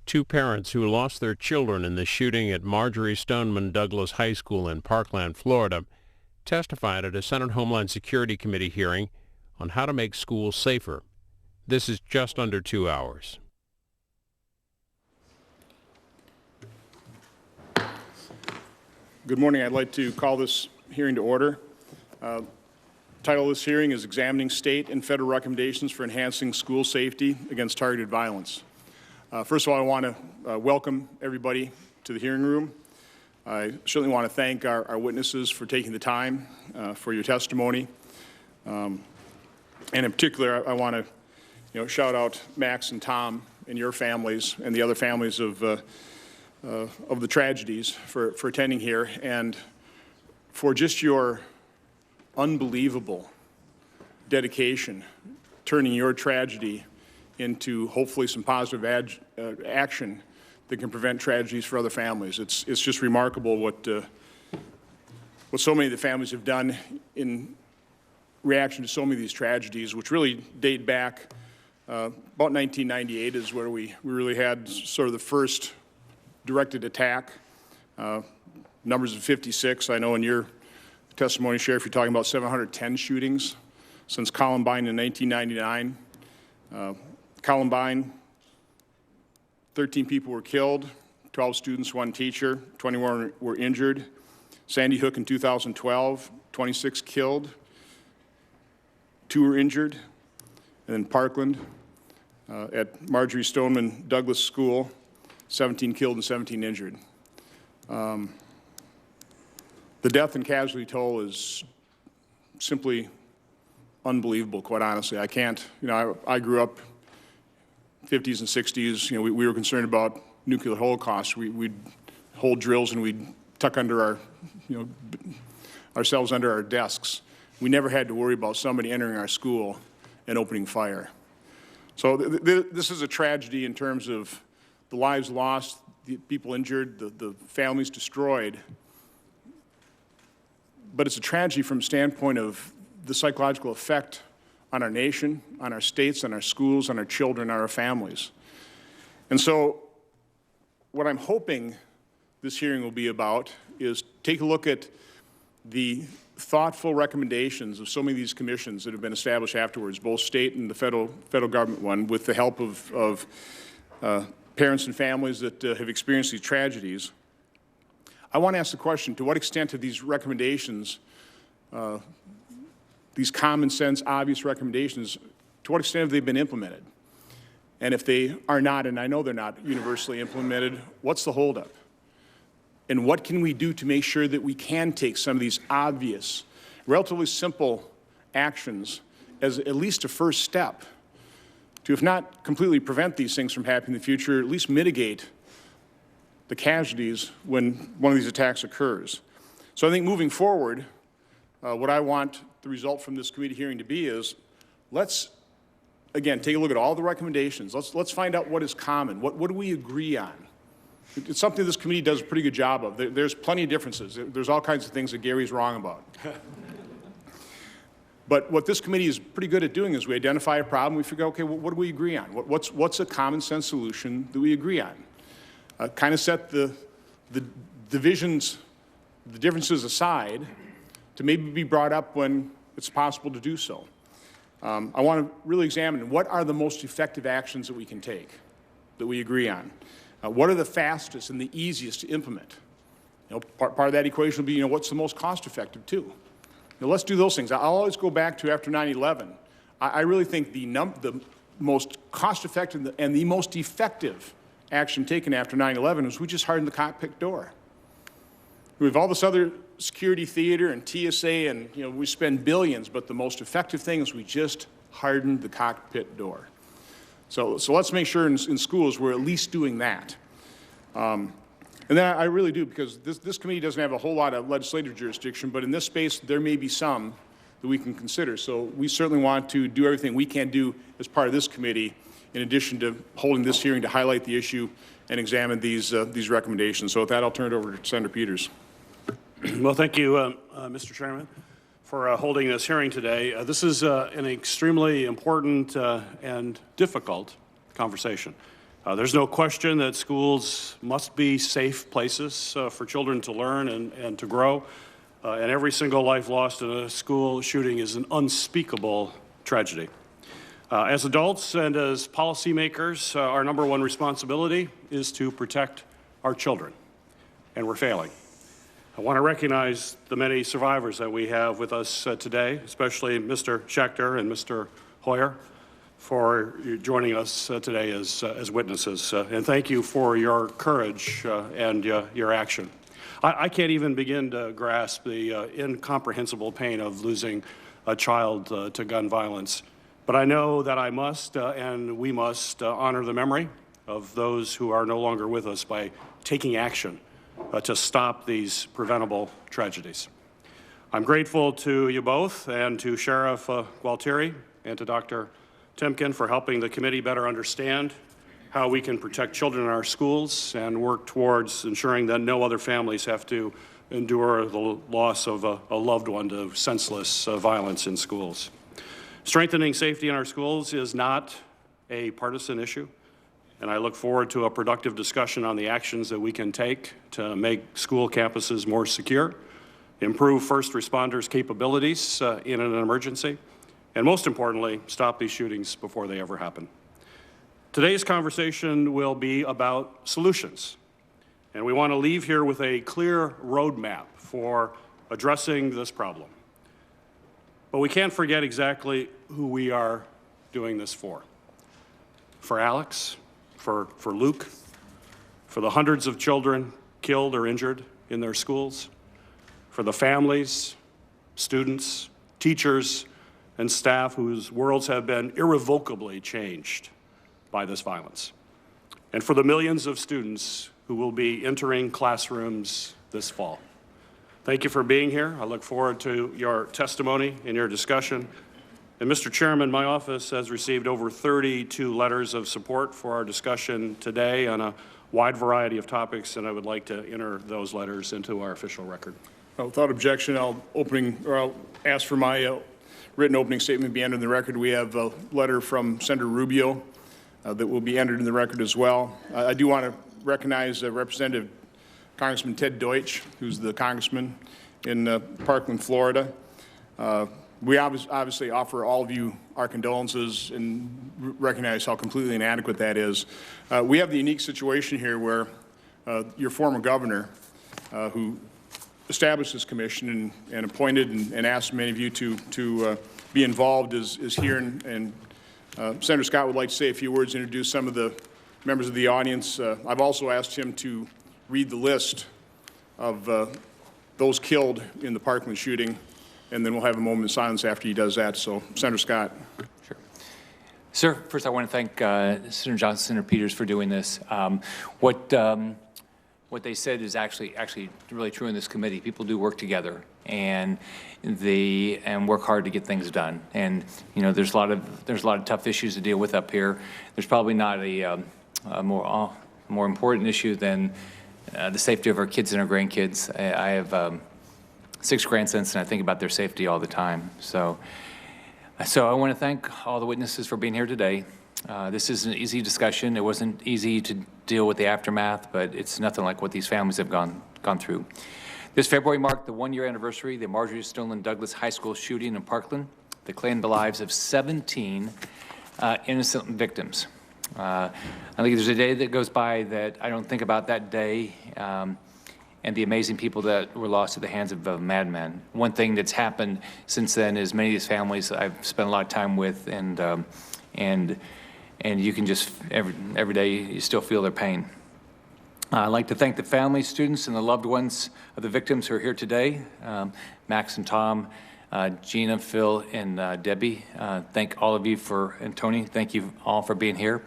Two parents who lost their children in the shooting at Marjory Stoneman Douglas High School in Parkland, Florida, testified at a Senate Homeland Security Committee hearing on how to make schools safer. This is just under 2 hours. Good morning. I'd like to call this hearing to order. Title of this hearing is Examining State and Federal Recommendations for Enhancing School Safety Against Targeted Violence. First of all, I want to welcome everybody to the hearing room. I certainly want to thank our witnesses for taking the time for your testimony. And in particular, I want to shout out Max and Tom and your families and the other families of the tragedies for attending here and for just your unbelievable dedication, turning your tragedy into hopefully some positive action that can prevent tragedies for other families. It's just remarkable what so many of the families have done in reaction to so many of these tragedies, which really date back about 1998 is where we really had sort of the first directed attack. Numbers of 56. I know in your testimony, Sheriff, you're talking about 710 shootings since Columbine in 1999. Columbine, 13 people were killed, 12 students, 1 teacher, 21 were injured. Sandy Hook in 2012, 26 killed, 2 were injured. And then Parkland at Marjory Stoneman Douglas School, 17 killed and 17 injured. The death and casualty toll is simply unbelievable, quite honestly. I can't, I grew up 50s and 60s, we were concerned about nuclear holocaust. We'd hold drills and we'd tuck under ourselves under our desks. We never had to worry about somebody entering our school and opening fire. So this is a tragedy in terms of the lives lost, the people injured, the families destroyed. But it's a tragedy from the standpoint of the psychological effect on our nation, on our states, on our schools, on our children, on our families. And so what I'm hoping this hearing will be about is take a look at the thoughtful recommendations of so many of these commissions that have been established afterwards, both state and the federal government one, with the help of parents and families that have experienced these tragedies. I want to ask the question, to what extent have these recommendations, these common sense, obvious recommendations, to what extent have they been implemented? And if they are not, and I know they're not universally implemented, what's the holdup? And what can we do to make sure that we can take some of these obvious, relatively simple actions as at least a first step to, if not completely prevent these things from happening in the future, at least mitigate the casualties when one of these attacks occurs. So I think moving forward, what I want the result from this committee hearing to be is, let's, again, take a look at all the recommendations. Let's find out what is common. What do we agree on? It's something this committee does a pretty good job of. There's plenty of differences. There's all kinds of things that Gary's wrong about. But what this committee is pretty good at doing is we identify a problem, we figure, okay, what do we agree on? What's a common sense solution that we agree on? Kind of set the divisions, the differences aside to maybe be brought up when it's possible to do so. I want to really examine what are the most effective actions that we can take, that we agree on. What are the fastest and the easiest to implement? Part of that equation will be, what's the most cost-effective too? Let's do those things. I'll always go back to after 9/11. I really think the most cost-effective and the most effective action taken after 9/11 was we just hardened the cockpit door. We have all this other security theater and TSA, and we spend billions, but the most effective thing is we just hardened the cockpit door. So let's make sure in schools we're at least doing that. And then I really do, because this committee doesn't have a whole lot of legislative jurisdiction, but in this space there may be some that we can consider. So we certainly want to do everything we can do as part of this committee, in addition to holding this hearing to highlight the issue and examine these recommendations. So with that, I'll turn it over to Senator Peters. Well, thank you, Mr. Chairman, for holding this hearing today. This is an extremely important and difficult conversation. There's no question that schools must be safe places for children to learn and to grow. And every single life lost in a school shooting is an unspeakable tragedy. As adults and as policymakers, our number one responsibility is to protect our children, and we're failing. I want to recognize the many survivors that we have with us today, especially Mr. Schechter and Mr. Hoyer, for joining us today as witnesses. And thank you for your courage and your action. I can't even begin to grasp the incomprehensible pain of losing a child to gun violence. But I know that I must and we must honor the memory of those who are no longer with us by taking action to stop these preventable tragedies. I'm grateful to you both and to Sheriff Gualtieri and to Dr. Timken for helping the committee better understand how we can protect children in our schools and work towards ensuring that no other families have to endure the loss of a loved one to senseless violence in schools. Strengthening safety in our schools is not a partisan issue, and I look forward to a productive discussion on the actions that we can take to make school campuses more secure, improve first responders' capabilities in an emergency, and most importantly, stop these shootings before they ever happen. Today's conversation will be about solutions, and we want to leave here with a clear roadmap for addressing this problem. But we can't forget exactly who we are doing this for. For Alex, for Luke, for the hundreds of children killed or injured in their schools, for the families, students, teachers, and staff whose worlds have been irrevocably changed by this violence, and for the millions of students who will be entering classrooms this fall. Thank you for being here. I look forward to your testimony and your discussion. And Mr. Chairman, my office has received over 32 letters of support for our discussion today on a wide variety of topics, and I would like to enter those letters into our official record. Without objection, I'll ask for my written opening statement be entered in the record. We have a letter from Senator Rubio that will be entered in the record as well. I do want to recognize Representative Congressman Ted Deutsch, who's the congressman in Parkland, Florida. We obviously offer all of you our condolences and recognize how completely inadequate that is. We have the unique situation here where your former governor, who established this commission and appointed and asked many of you to be involved, is here. And Senator Scott would like to say a few words, introduce some of the members of the audience. I've also asked him to read the list of those killed in the Parkland shooting, and then we'll have a moment of silence after he does that. So, Senator Scott. Sure. Sir, first I want to thank Senator Johnson, Senator Peters for doing this. What they said is actually really true in this committee. People do work together and work hard to get things done. And you know, there's a lot of tough issues to deal with up here. There's probably not a more important issue than the safety of our kids and our grandkids. I have 6 grandsons, and I think about their safety all the time. So I want to thank all the witnesses for being here today. This is an easy discussion. It wasn't easy to deal with the aftermath, but it's nothing like what these families have gone through. This February marked the 1-year anniversary of the Marjory Stoneman Douglas High School shooting in Parkland that claimed the lives of 17 innocent victims. I think there's a day that goes by that I don't think about that day and the amazing people that were lost at the hands of madmen. One thing that's happened since then is many of these families I've spent a lot of time with, and you can just every day you still feel their pain. I'd like to thank the families, students, and the loved ones of the victims who are here today. Max and Tom, Gina, Phil, and Debbie. Thank all of you and Tony, thank you all for being here.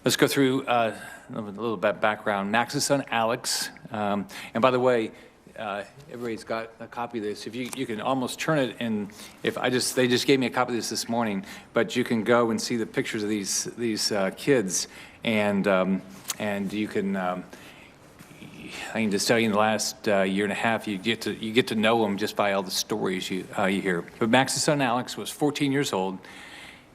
Let's go through a little bit of background. Max's son, Alex, and by the way, everybody's got a copy of this. If you can almost turn it, and they just gave me a copy of this morning, but you can go and see the pictures of these kids, and you can. I can just tell you, in the last year and a half, you get to know them just by all the stories you hear. But Max's son Alex was 14 years old.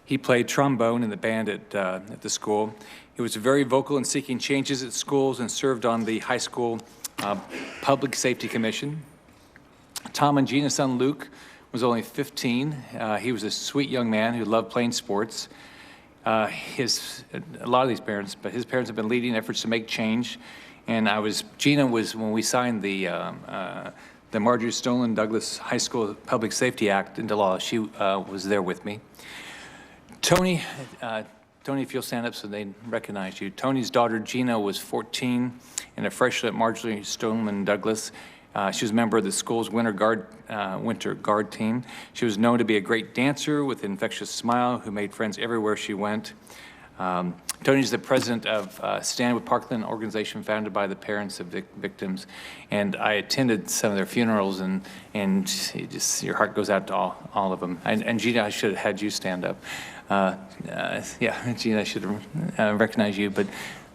He played trombone in the band at the school. He was very vocal in seeking changes at schools and served on the high school Public Safety Commission. Tom and Gina's son Luke was only 15. He was a sweet young man who loved playing sports. A lot of these parents, but his parents have been leading efforts to make change. And Gina was, when we signed the Marjory Stoneman Douglas High School Public Safety Act into law, she was there with me. Tony, if you'll stand up so they recognize you. Tony's daughter Gina was 14 and a freshman at Marjory Stoneman Douglas. She was a member of the school's winter guard team. She was known to be a great dancer with an infectious smile who made friends everywhere she went. Tony's the president of Stand With Parkland, an organization founded by the parents of victims. And I attended some of their funerals, and your heart goes out to all of them. And Gina, I should have had you stand up. Yeah, Gina, I should have recognized you, but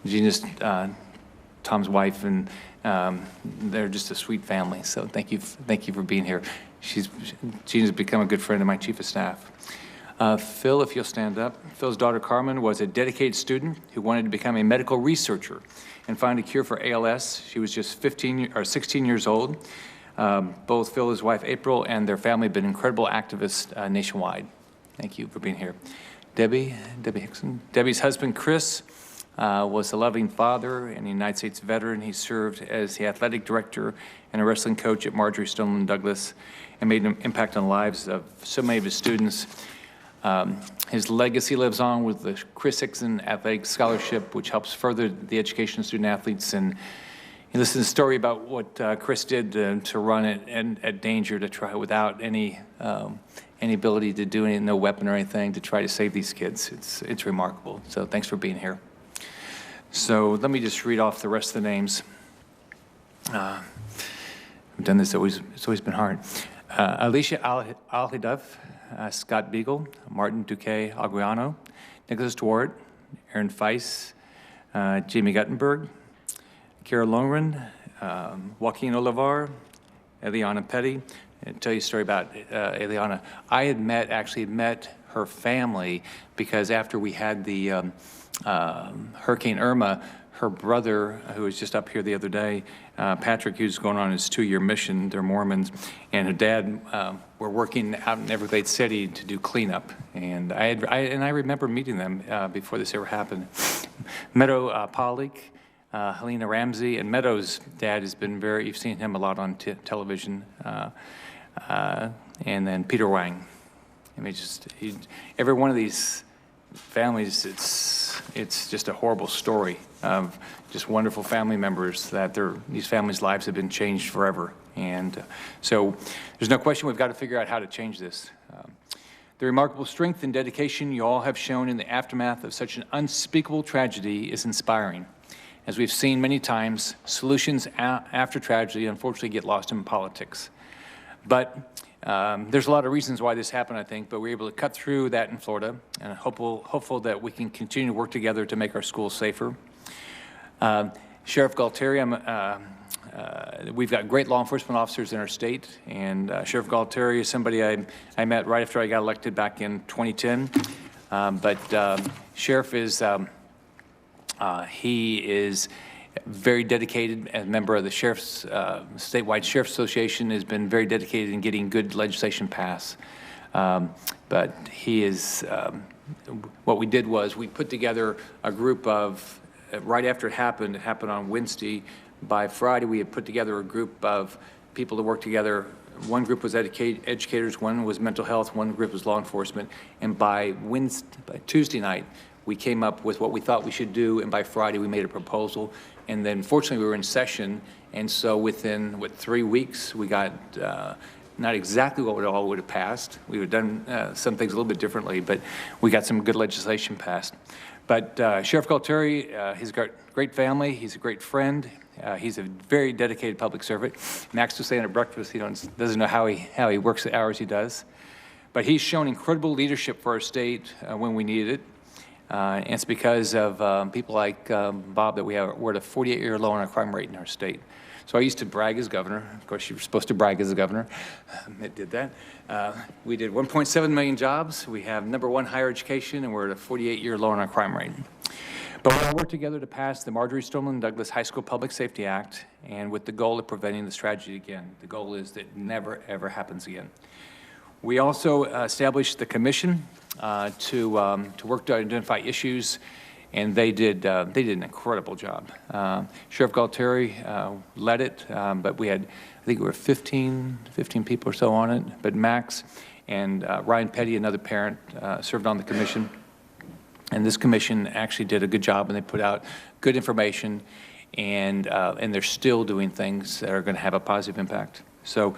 Gina's Tom's wife, and they're just a sweet family. So thank you for being here. Gina's become a good friend of my chief of staff. Phil, if you'll stand up. Phil's daughter Carmen was a dedicated student who wanted to become a medical researcher and find a cure for ALS. She was just 16 years old. Both Phil, his wife April, and their family have been incredible activists nationwide. Thank you for being here. Debbie Hickson. Debbie's husband Chris was a loving father and a United States veteran. He served as the athletic director and a wrestling coach at Marjory Stoneman Douglas and made an impact on the lives of so many of his students. His legacy lives on with the Chris Hickson Athletic Scholarship, which helps further the education of student athletes. And you listen to the story about what Chris did to run it at danger, to try without any ability to do anything, no weapon or anything, to try to save these kids. It's remarkable. So thanks for being here. So let me just read off the rest of the names. I've done this, it's always been hard. Alicia Al-Hidaf, Scott Beagle, Martin Duque Aguiano, Nicholas Dwart, Aaron Feiss, Jamie Guttenberg, Kara Longren, Joaquin Olivar, Eliana Petty. I'll tell you a story about Eliana. I had actually met her family because after we had the Hurricane Irma, her brother, who was just up here the other day, Patrick, who's going on his 2-year mission, they're Mormons, and her dad were working out in Everglades City to do cleanup. And I remember meeting them before this ever happened. Meadow Pollock, Helena Ramsey, and Meadow's dad has been you've seen him a lot on television, and then Peter Wang. I mean, every one of these families, it's just a horrible story of just wonderful family members that these families' lives have been changed forever. And so there's no question we've got to figure out how to change this. The remarkable strength and dedication you all have shown in the aftermath of such an unspeakable tragedy is inspiring. As we've seen many times, solutions after tragedy unfortunately get lost in politics. But there's a lot of reasons why this happened, I think, but we're able to cut through that in Florida, and hopeful that we can continue to work together to make our schools safer. Sheriff Gualtieri, we've got great law enforcement officers in our state, and Sheriff Gualtieri is somebody I met right after I got elected back in 2010. Sheriff is, he is very dedicated as a member of the Sheriff's, statewide Sheriff's Association, has been very dedicated in getting good legislation passed. But he is, what we did was we put together a group of, right after it happened on Wednesday. By Friday, we had put together a group of people to work together. One group was educators, one was mental health, one group was law enforcement. And by Tuesday night, we came up with what we thought we should do, and by Friday we made a proposal. And then fortunately we were in session, and so within 3 weeks we got not exactly what it all would have passed. We would have done some things a little bit differently, but we got some good legislation passed. But Sheriff Gualtieri, he's got a great family, he's a great friend, he's a very dedicated public servant. Max was saying at breakfast he doesn't know how he works the hours he does. But he's shown incredible leadership for our state when we needed it. And it's because of people like Bob that we're at a 48-year low on our crime rate in our state. So I used to brag as governor. Of course, you were supposed to brag as a governor. It did that. We did 1.7 million jobs. We have #1 higher education, and we're at a 48-year low on our crime rate. But we all work together to pass the Marjory Stoneman Douglas High School Public Safety Act, and with the goal of preventing this tragedy again. The goal is that it never, ever happens again. We also established the commission to work to identify issues, and they did an incredible job. Sheriff Gualtieri led it, but we had, I think we were 15 people or so on it, but Max and Ryan Petty, another parent, served on the commission. And this commission actually did a good job, and they put out good information, and they're still doing things that are going to have a positive impact. So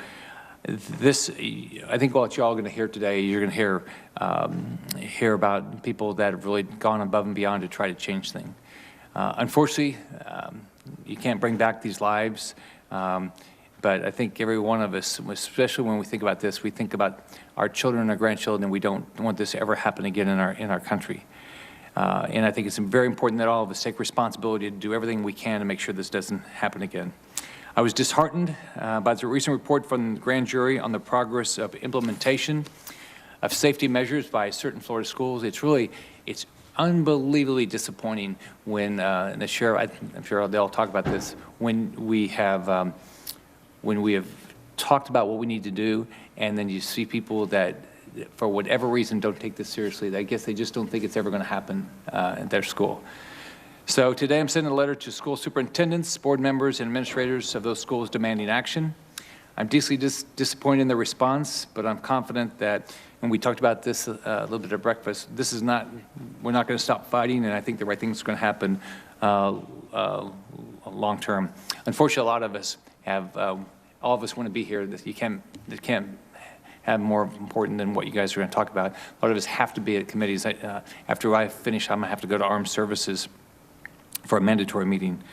this, I think what you're all going to hear today, you're going to hear about people that have really gone above and beyond to try to change things. Unfortunately, you can't bring back these lives, but I think every one of us, especially when we think about this, we think about our children and our grandchildren, and we don't want this to ever happen again in our country. And I think it's very important that all of us take responsibility to do everything we can to make sure this doesn't happen again. I was disheartened by the recent report from the grand jury on the progress of implementation of safety measures by certain Florida schools. It's unbelievably disappointing when and the sheriff, I'm sure they'll talk about this, when we have talked about what we need to do, and then you see people that, for whatever reason, don't take this seriously. I guess they just don't think it's ever going to happen at their school. So today I'm sending a letter to school superintendents, board members, and administrators of those schools demanding action. I'm deeply disappointed in the response, but I'm confident that, and we talked about this a little bit at breakfast, we're not going to stop fighting, and I think the right thing is going to happen long term. Unfortunately, a lot of us have, all of us want to be here. You can't have more important than what you guys are going to talk about. A lot of us have to be at committees. After I finish, I'm going to have to go to Armed Services for a mandatory meeting.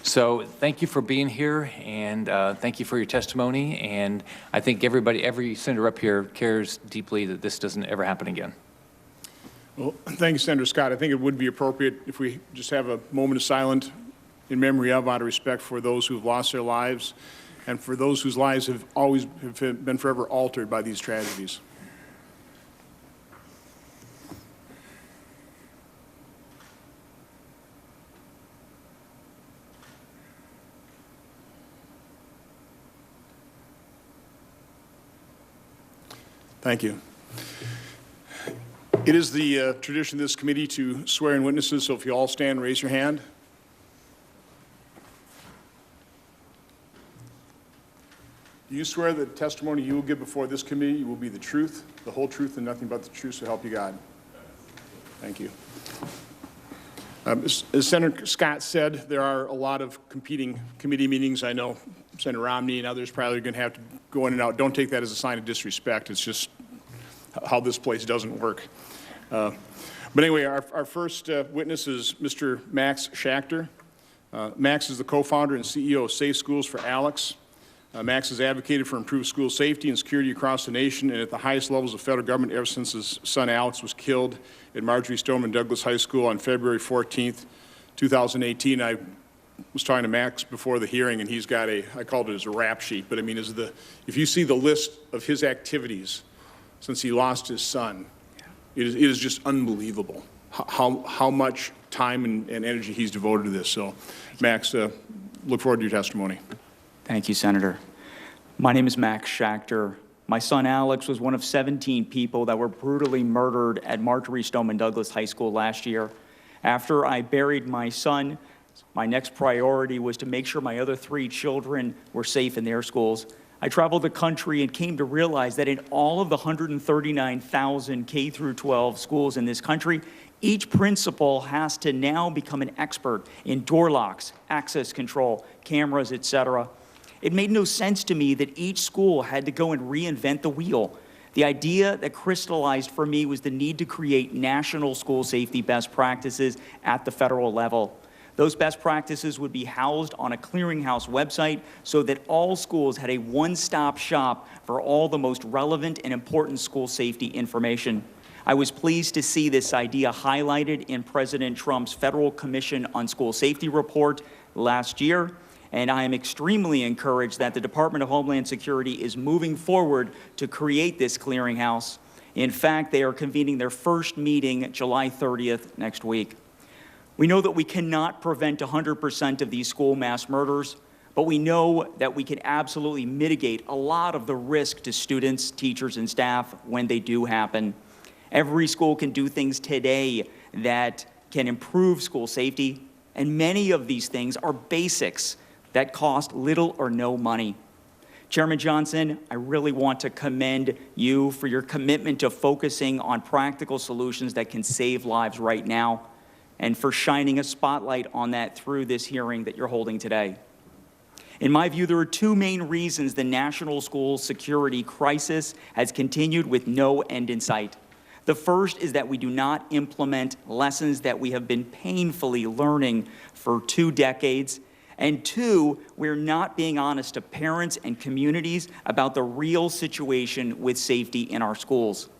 So thank you for being here, and thank you for your testimony. And I think every senator up here cares deeply that this doesn't ever happen again. Well, thank you, Senator Scott. I think it would be appropriate if we just have a moment of silence in memory of, out of respect for those who have lost their lives and for those whose lives have been forever altered by these tragedies. Thank you. It is the tradition of this committee to swear in witnesses, so if you all stand, raise your hand. Do you swear that the testimony you will give before this committee will be the truth, the whole truth, and nothing but the truth, so help you God? Thank you. As Senator Scott said, there are a lot of competing committee meetings. I know Senator Romney and others probably are going to have to go in and out. Don't take that as a sign of disrespect. It's just how this place doesn't work. But anyway, our first witness is Mr. Max Schachter. Max is the co-founder and CEO of Safe Schools for Alex. Max has advocated for improved school safety and security across the nation and at the highest levels of federal government ever since his son Alex was killed at Marjory Stoneman Douglas High School on February 14th, 2018. I was talking to Max before the hearing, and he's got I called it as a rap sheet, but I mean, if you see the list of his activities since he lost his son, it is just unbelievable how much time and energy he's devoted to this. So, Max, look forward to your testimony. Thank you, Senator. My name is Max Schachter. My son Alex was one of 17 people that were brutally murdered at Marjory Stoneman Douglas High School last year. After I buried my son, my next priority was to make sure my other 3 children were safe in their schools. I traveled the country and came to realize that in all of the 139,000 K-12 schools in this country, each principal has to now become an expert in door locks, access control, cameras, etc. It made no sense to me that each school had to go and reinvent the wheel. The idea that crystallized for me was the need to create national school safety best practices at the federal level. Those best practices would be housed on a clearinghouse website so that all schools had a one-stop shop for all the most relevant and important school safety information. I was pleased to see this idea highlighted in President Trump's Federal Commission on School Safety report last year, and I am extremely encouraged that the Department of Homeland Security is moving forward to create this clearinghouse. In fact, they are convening their first meeting July 30th next week. We know that we cannot prevent 100% of these school mass murders, but we know that we can absolutely mitigate a lot of the risk to students, teachers, and staff when they do happen. Every school can do things today that can improve school safety, and many of these things are basics that cost little or no money. Chairman Johnson, I really want to commend you for your commitment to focusing on practical solutions that can save lives right now, and for shining a spotlight on that through this hearing that you're holding today. In my view, there are two main reasons the national school security crisis has continued with no end in sight. The first is that we do not implement lessons that we have been painfully learning for 2 decades. And two, we're not being honest to parents and communities about the real situation with safety in our schools.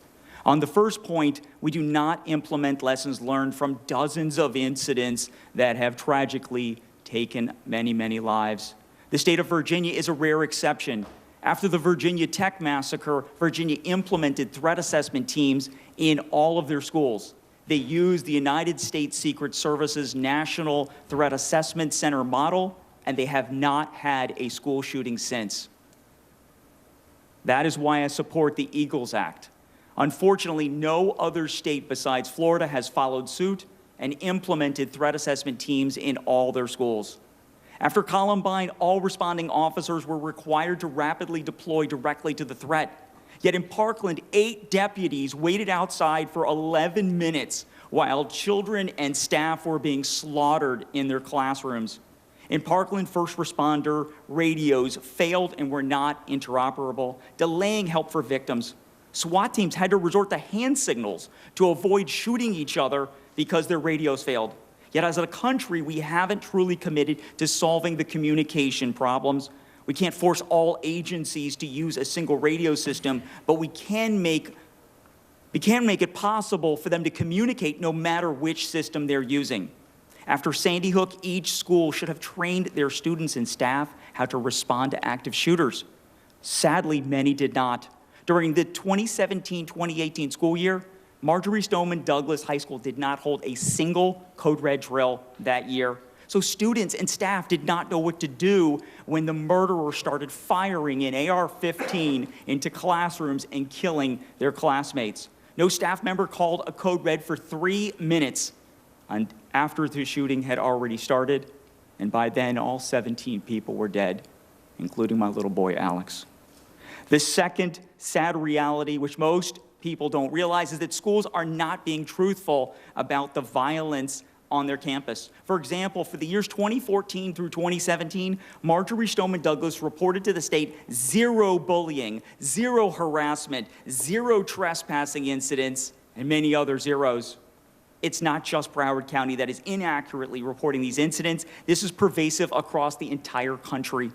On the first point, we do not implement lessons learned from dozens of incidents that have tragically taken many, many lives. The state of Virginia is a rare exception. After the Virginia Tech massacre, Virginia implemented threat assessment teams in all of their schools. They used the United States Secret Service's National Threat Assessment Center model, and they have not had a school shooting since. That is why I support the Eagles Act. Unfortunately, no other state besides Florida has followed suit and implemented threat assessment teams in all their schools. After Columbine, all responding officers were required to rapidly deploy directly to the threat. Yet in Parkland, 8 deputies waited outside for 11 minutes while children and staff were being slaughtered in their classrooms. In Parkland, first responder radios failed and were not interoperable, delaying help for victims. SWAT teams had to resort to hand signals to avoid shooting each other because their radios failed. Yet as a country, we haven't truly committed to solving the communication problems. We can't force all agencies to use a single radio system, but we can make it possible for them to communicate no matter which system they're using. After Sandy Hook, each school should have trained their students and staff how to respond to active shooters. Sadly, many did not. During the 2017-2018 school year, Marjory Stoneman Douglas High School did not hold a single Code Red drill that year. So students and staff did not know what to do when the murderer started firing an AR-15 into classrooms and killing their classmates. No staff member called a Code Red for 3 minutes and after the shooting had already started, and by then all 17 people were dead, including my little boy Alex. The second sad reality, which most people don't realize, is that schools are not being truthful about the violence on their campus. For example, for the years 2014 through 2017, Marjory Stoneman Douglas reported to the state 0 bullying, 0 harassment, 0 trespassing incidents, and many other zeros. It's not just Broward County that is inaccurately reporting these incidents. This is pervasive across the entire country.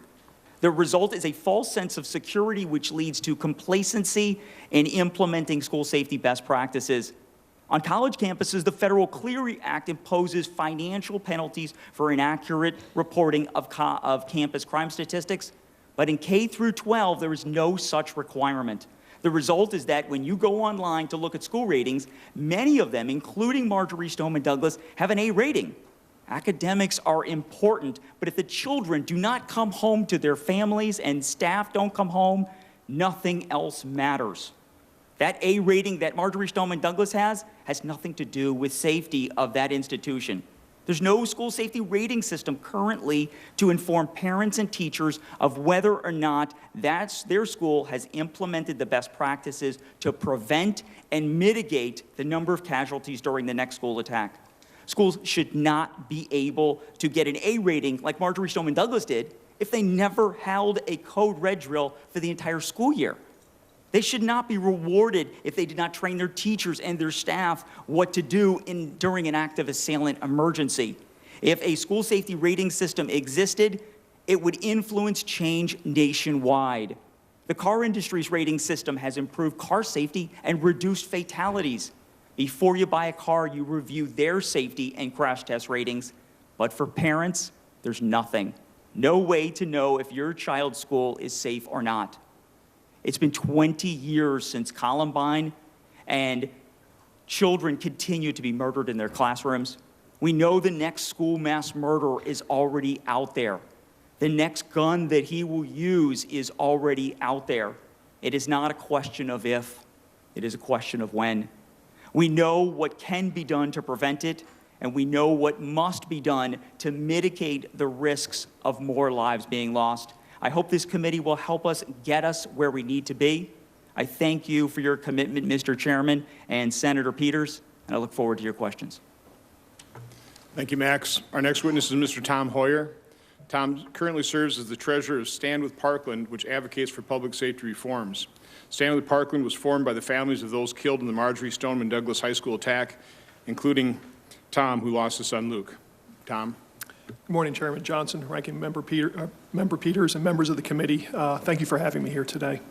The result is a false sense of security, which leads to complacency in implementing school safety best practices. On college campuses, the Federal Clery Act imposes financial penalties for inaccurate reporting of campus crime statistics, but in K through 12, there is no such requirement. The result is that when you go online to look at school ratings, many of them, including Marjory Stoneman Douglas, have an A rating. Academics are important, but if the children do not come home to their families and staff don't come home, nothing else matters. That A rating that Marjory Stoneman Douglas has nothing to do with safety of that institution. There's no school safety rating system currently to inform parents and teachers of whether or not their school has implemented the best practices to prevent and mitigate the number of casualties during the next school attack. Schools should not be able to get an A rating like Marjory Stoneman Douglas did if they never held a Code Red drill for the entire school year. They should not be rewarded if they did not train their teachers and their staff what to do during an active assailant emergency. If a school safety rating system existed, it would influence change nationwide. The car industry's rating system has improved car safety and reduced fatalities. Before you buy a car, you review their safety and crash test ratings. But for parents, there's nothing. No way to know if your child's school is safe or not. It's been 20 years since Columbine, and children continue to be murdered in their classrooms. We know the next school mass murderer is already out there. The next gun that he will use is already out there. It is not a question of if, it is a question of when. We know what can be done to prevent it, and we know what must be done to mitigate the risks of more lives being lost. I hope this committee will help us get us where we need to be. I thank you for your commitment, Mr. Chairman and Senator Peters, and I look forward to your questions. Thank you, Max. Our next witness is Mr. Tom Hoyer. Tom currently serves as the treasurer of Stand with Parkland, which advocates for public safety reforms. Stand with Parkland was formed by the families of those killed in the Marjory Stoneman Douglas High School attack, including Tom, who lost his son Luke. Tom. Good morning, Chairman Johnson, Ranking Member Peters, and members of the committee. Thank you for having me here today.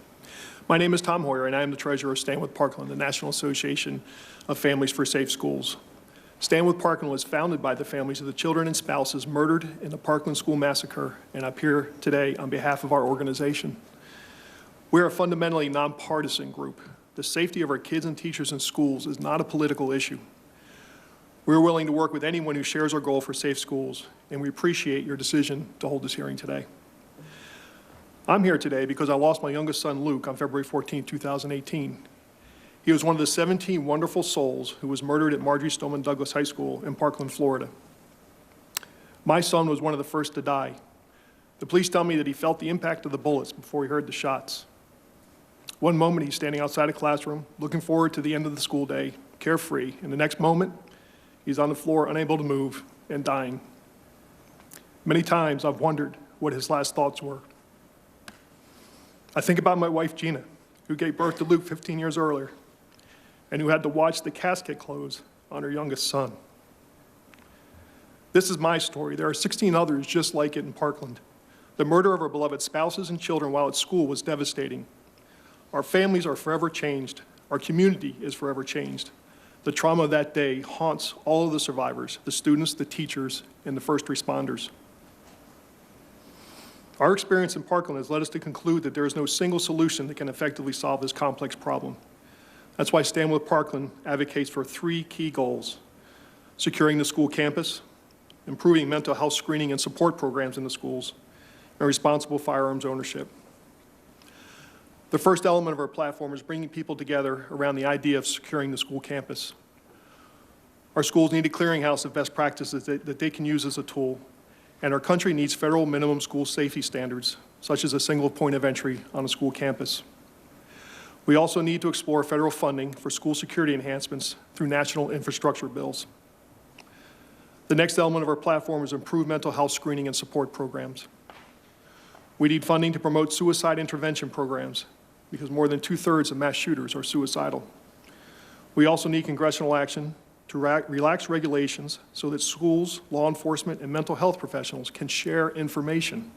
My name is Tom Hoyer, and I am the treasurer of Stand with Parkland, the National Association of Families for Safe Schools. Stand with Parkland was founded by the families of the children and spouses murdered in the Parkland school massacre, and I'm here today on behalf of our organization. We're a fundamentally nonpartisan group. The safety of our kids and teachers in schools is not a political issue. We're willing to work with anyone who shares our goal for safe schools, and we appreciate your decision to hold this hearing today. I'm here today because I lost my youngest son, Luke, on February 14, 2018. He was one of the 17 wonderful souls who was murdered at Marjory Stoneman Douglas High School in Parkland, Florida. My son was one of the first to die. The police tell me that he felt the impact of the bullets before he heard the shots. One moment he's standing outside a classroom, looking forward to the end of the school day, carefree, and the next moment, he's on the floor, unable to move, and dying. Many times I've wondered what his last thoughts were. I think about my wife, Gina, who gave birth to Luke 15 years earlier, and who had to watch the casket close on her youngest son. This is my story. There are 16 others just like it in Parkland. The murder of our beloved spouses and children while at school was devastating. Our families are forever changed. Our community is forever changed. The trauma of that day haunts all of the survivors, the students, the teachers, and the first responders. Our experience in Parkland has led us to conclude that there is no single solution that can effectively solve this complex problem. That's why Stand with Parkland advocates for 3 key goals: securing the school campus, improving mental health screening and support programs in the schools, and responsible firearms ownership. The first element of our platform is bringing people together around the idea of securing the school campus. Our schools need a clearinghouse of best practices that they can use as a tool, and our country needs federal minimum school safety standards, such as a single point of entry on a school campus. We also need to explore federal funding for school security enhancements through national infrastructure bills. The next element of our platform is improved mental health screening and support programs. We need funding to promote suicide intervention programs, because more than 2/3 of mass shooters are suicidal. We also need congressional action to relax regulations so that schools, law enforcement, and mental health professionals can share information.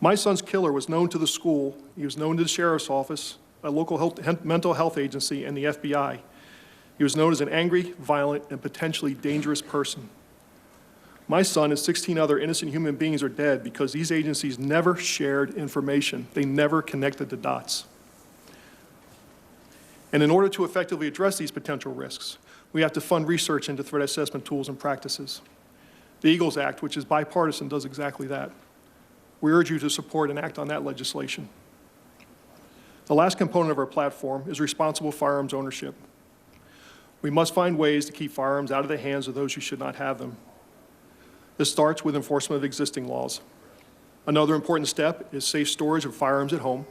My son's killer was known to the school, he was known to the sheriff's office, a local mental health agency, and the FBI. He was known as an angry, violent, and potentially dangerous person. My son and 16 other innocent human beings are dead because these agencies never shared information. They never connected the dots. And in order to effectively address these potential risks, we have to fund research into threat assessment tools and practices. The EAGLES Act, which is bipartisan, does exactly that. We urge you to support and act on that legislation. The last component of our platform is responsible firearms ownership. We must find ways to keep firearms out of the hands of those who should not have them. This starts with enforcement of existing laws. Another important step is safe storage of firearms at home,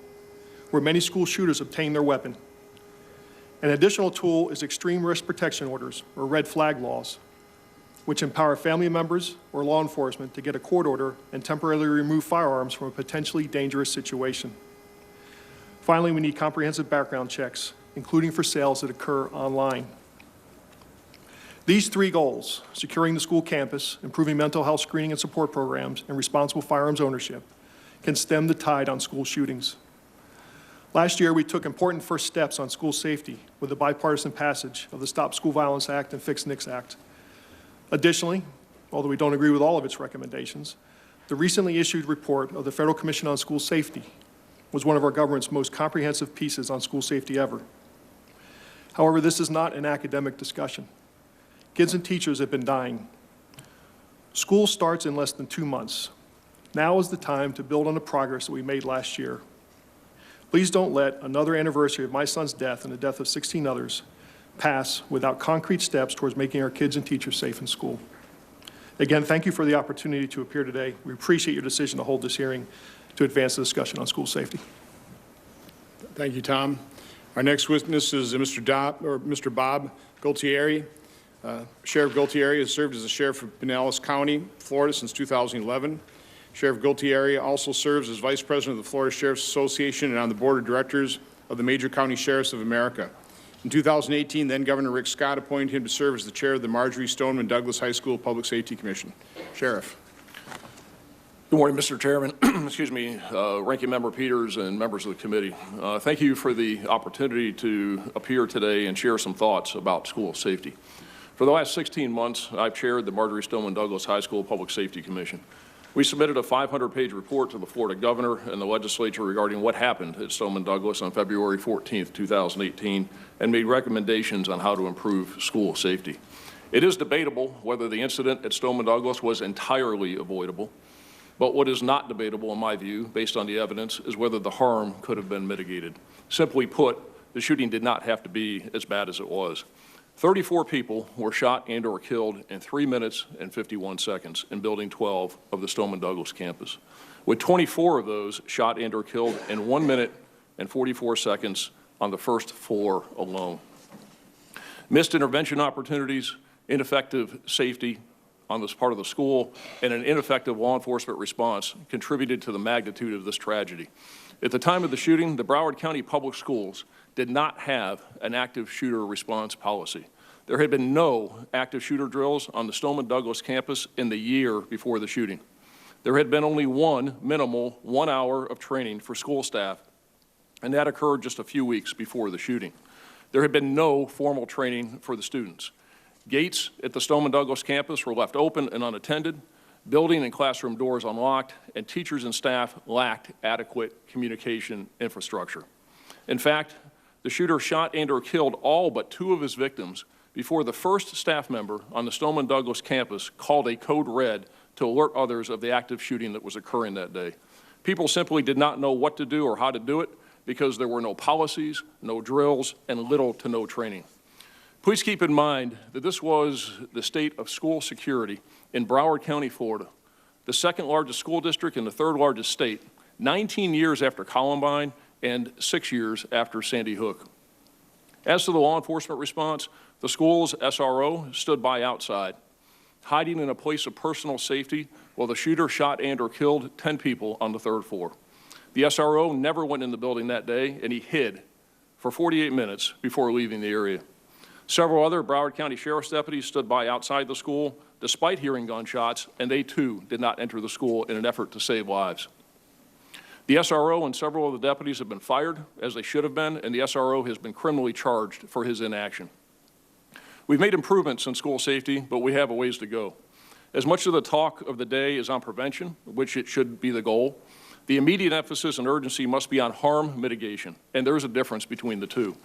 where many school shooters obtain their weapon. An additional tool is extreme risk protection orders, or red flag laws, which empower family members or law enforcement to get a court order and temporarily remove firearms from a potentially dangerous situation. Finally, we need comprehensive background checks, including for sales that occur online. These 3 goals, securing the school campus, improving mental health screening and support programs, and responsible firearms ownership, can stem the tide on school shootings. Last year, we took important first steps on school safety with the bipartisan passage of the Stop School Violence Act and Fix NICS Act. Additionally, although we don't agree with all of its recommendations, the recently issued report of the Federal Commission on School Safety was one of our government's most comprehensive pieces on school safety ever. However, this is not an academic discussion. Kids and teachers have been dying. School starts in less than 2 months. Now is the time to build on the progress that we made last year. Please don't let another anniversary of my son's death and the death of 16 others pass without concrete steps towards making our kids and teachers safe in school. Again, thank you for the opportunity to appear today. We appreciate your decision to hold this hearing to advance the discussion on school safety. Thank you, Tom. Our next witness is Mr. Bob Gualtieri. Sheriff Gualtieri has served as the sheriff of Pinellas County, Florida since 2011. Sheriff Gualtieri also serves as vice president of the Florida Sheriff's Association and on the board of directors of the Major County Sheriffs of America. In 2018, then Governor Rick Scott appointed him to serve as the chair of the Marjory Stoneman Douglas High School Public Safety Commission. Sheriff. Good morning, Mr. Chairman, excuse me, Ranking Member Peters and members of the committee. Thank you for the opportunity to appear today and share some thoughts about school safety. For the last 16 months, I've chaired the Marjory Stoneman Douglas High School Public Safety Commission. We submitted a 500-page report to the Florida governor and the legislature regarding what happened at Stoneman Douglas on February 14, 2018, and made recommendations on how to improve school safety. It is debatable whether the incident at Stoneman Douglas was entirely avoidable, but what is not debatable, in my view, based on the evidence, is whether the harm could have been mitigated. Simply put, the shooting did not have to be as bad as it was. 34 people were shot and or killed in 3 minutes and 51 seconds in Building 12 of the Stoneman Douglas campus, with 24 of those shot and or killed in 1 minute and 44 seconds on the first floor alone. Missed intervention opportunities, ineffective safety on this part of the school, and an ineffective law enforcement response contributed to the magnitude of this tragedy. At the time of the shooting, the Broward County Public Schools did not have an active shooter response policy. There had been no active shooter drills on the Stoneman Douglas campus in the year before the shooting. There had been only one minimal 1 hour of training for school staff, and that occurred just a few weeks before the shooting. There had been no formal training for the students. Gates at the Stoneman Douglas campus were left open and unattended, building and classroom doors unlocked, and teachers and staff lacked adequate communication infrastructure. In fact, the shooter shot and or killed all but 2 of his victims before the first staff member on the Stoneman Douglas campus called a code red to alert others of the active shooting that was occurring that day. People simply did not know what to do or how to do it because there were no policies, no drills, and little to no training. Please keep in mind that this was the state of school security in Broward County, Florida, the second largest school district and the third largest state, 19 years after Columbine and 6 years after Sandy Hook. As to the law enforcement response, the school's SRO stood by outside, hiding in a place of personal safety while the shooter shot and or killed 10 people on the 3rd floor. The SRO never went in the building that day, and he hid for 48 minutes before leaving the area. Several other Broward County Sheriff's deputies stood by outside the school despite hearing gunshots, and they too did not enter the school in an effort to save lives. The SRO and several of the deputies have been fired, as they should have been, and the SRO has been criminally charged for his inaction. We've made improvements in school safety, but we have a ways to go. As much of the talk of the day is on prevention, which it should be the goal, the immediate emphasis and urgency must be on harm mitigation, and there is a difference between the two.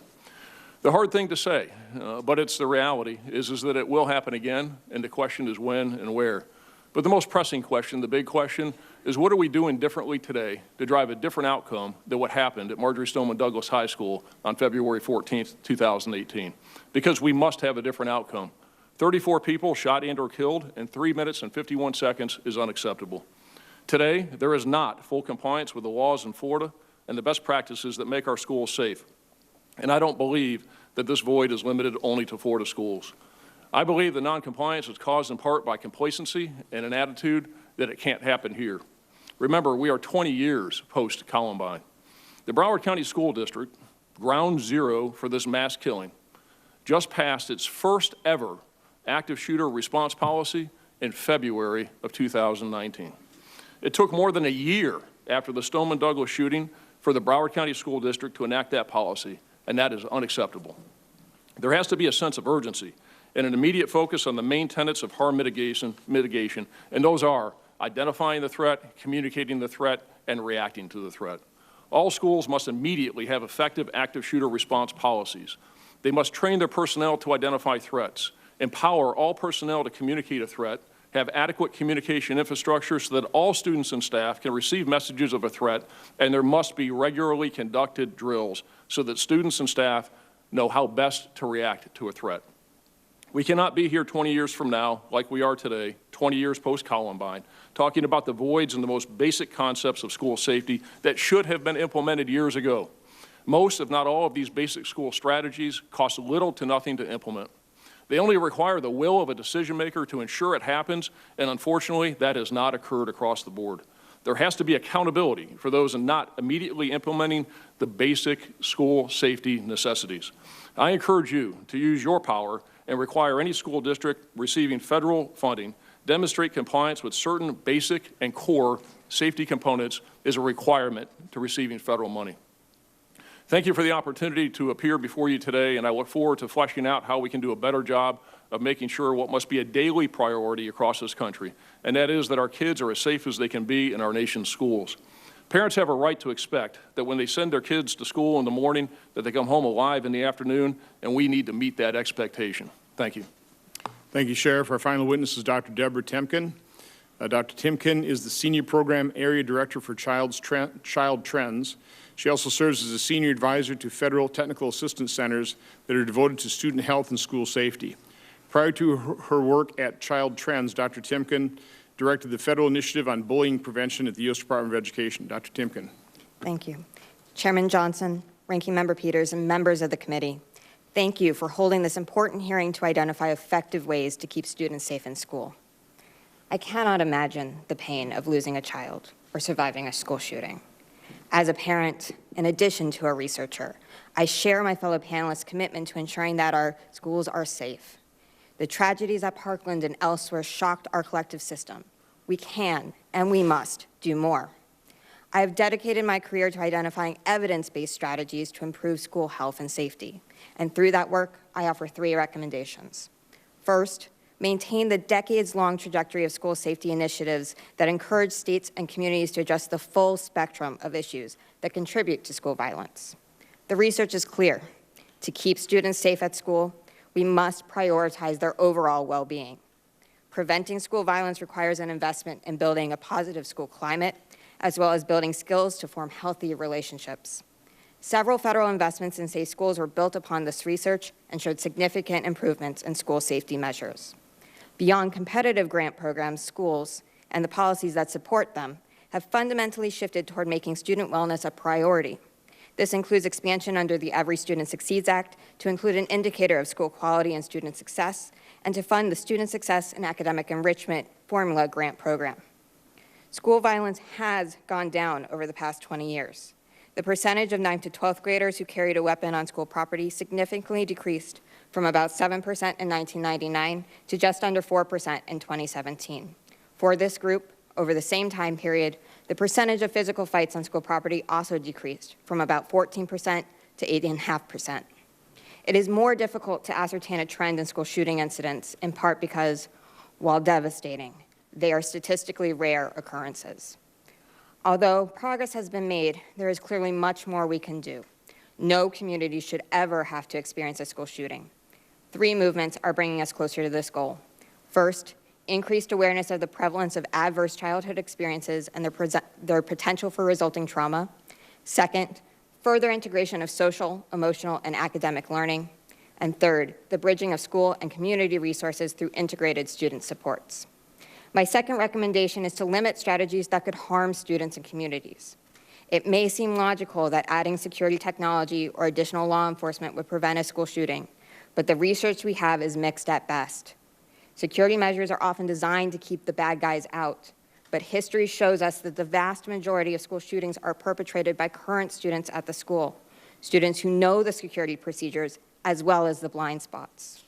The hard thing to say, but it's the reality, is that it will happen again, and the question is when and where. But the most pressing question, the big question, is what are we doing differently today to drive a different outcome than what happened at Marjory Stoneman Douglas High School on February 14th, 2018? Because we must have a different outcome. 34 people shot and or killed in 3 minutes and 51 seconds is unacceptable. Today, there is not full compliance with the laws in Florida and the best practices that make our schools safe. And I don't believe that this void is limited only to Florida schools. I believe the noncompliance is caused in part by complacency and an attitude that it can't happen here. Remember, we are 20 years post-Columbine. The Broward County School District, ground zero for this mass killing, just passed its first ever active shooter response policy in February of 2019. It took more than a year after the Stoneman Douglas shooting for the Broward County School District to enact that policy, and that is unacceptable. There has to be a sense of urgency and an immediate focus on the main tenets of harm mitigation, and those are identifying the threat, communicating the threat, and reacting to the threat. All schools must immediately have effective active shooter response policies. They must train their personnel to identify threats, empower all personnel to communicate a threat, have adequate communication infrastructure so that all students and staff can receive messages of a threat, and there must be regularly conducted drills so that students and staff know how best to react to a threat. We cannot be here 20 years from now, like we are today, 20 years post-Columbine, talking about the voids in the most basic concepts of school safety that should have been implemented years ago. Most, if not all, of these basic school strategies cost little to nothing to implement. They only require the will of a decision maker to ensure it happens, and unfortunately, that has not occurred across the board. There has to be accountability for those not immediately implementing the basic school safety necessities. I encourage you to use your power and require any school district receiving federal funding demonstrate compliance with certain basic and core safety components is a requirement to receiving federal money. Thank you for the opportunity to appear before you today, and I look forward to fleshing out how we can do a better job of making sure what must be a daily priority across this country, and that is that our kids are as safe as they can be in our nation's schools. Parents have a right to expect that when they send their kids to school in the morning, that they come home alive in the afternoon, and we need to meet that expectation. Thank you. Thank you, Sheriff. Our final witness is Dr. Deborah Timken. Dr. Timken is the Senior Program Area Director for Child Trends. She also serves as a Senior Advisor to federal technical assistance centers that are devoted to student health and school safety. Prior to her work at Child Trends, Dr. Timken directed the Federal Initiative on Bullying Prevention at the U.S. Department of Education. Dr. Timken. Thank you. Chairman Johnson, Ranking Member Peters, and members of the committee, thank you for holding this important hearing to identify effective ways to keep students safe in school. I cannot imagine the pain of losing a child or surviving a school shooting. As a parent, in addition to a researcher, I share my fellow panelists' commitment to ensuring that our schools are safe. The tragedies at Parkland and elsewhere shocked our collective system. We can and we must do more. I have dedicated my career to identifying evidence-based strategies to improve school health and safety. And through that work, I offer 3 recommendations. First, maintain the decades-long trajectory of school safety initiatives that encourage states and communities to address the full spectrum of issues that contribute to school violence. The research is clear. To keep students safe at school, we must prioritize their overall well-being. Preventing school violence requires an investment in building a positive school climate, as well as building skills to form healthy relationships. Several federal investments in safe schools were built upon this research and showed significant improvements in school safety measures. Beyond competitive grant programs, schools, and the policies that support them have fundamentally shifted toward making student wellness a priority. This includes expansion under the Every Student Succeeds Act to include an indicator of school quality and student success, and to fund the Student Success and Academic Enrichment Formula Grant Program. School violence has gone down over the past 20 years. The percentage of 9th to 12th graders who carried a weapon on school property significantly decreased from about 7% in 1999 to just under 4% in 2017. For this group, over the same time period, the percentage of physical fights on school property also decreased from about 14% to 8.5%. It is more difficult to ascertain a trend in school shooting incidents, in part because, while devastating, they are statistically rare occurrences. Although progress has been made, there is clearly much more we can do. No community should ever have to experience a school shooting. 3 movements are bringing us closer to this goal. First, increased awareness of the prevalence of adverse childhood experiences and their potential for resulting trauma. Second, further integration of social, emotional, and academic learning. And third, the bridging of school and community resources through integrated student supports. My second recommendation is to limit strategies that could harm students and communities. It may seem logical that adding security technology or additional law enforcement would prevent a school shooting, but the research we have is mixed at best. Security measures are often designed to keep the bad guys out, but history shows us that the vast majority of school shootings are perpetrated by current students at the school, students who know the security procedures as well as the blind spots.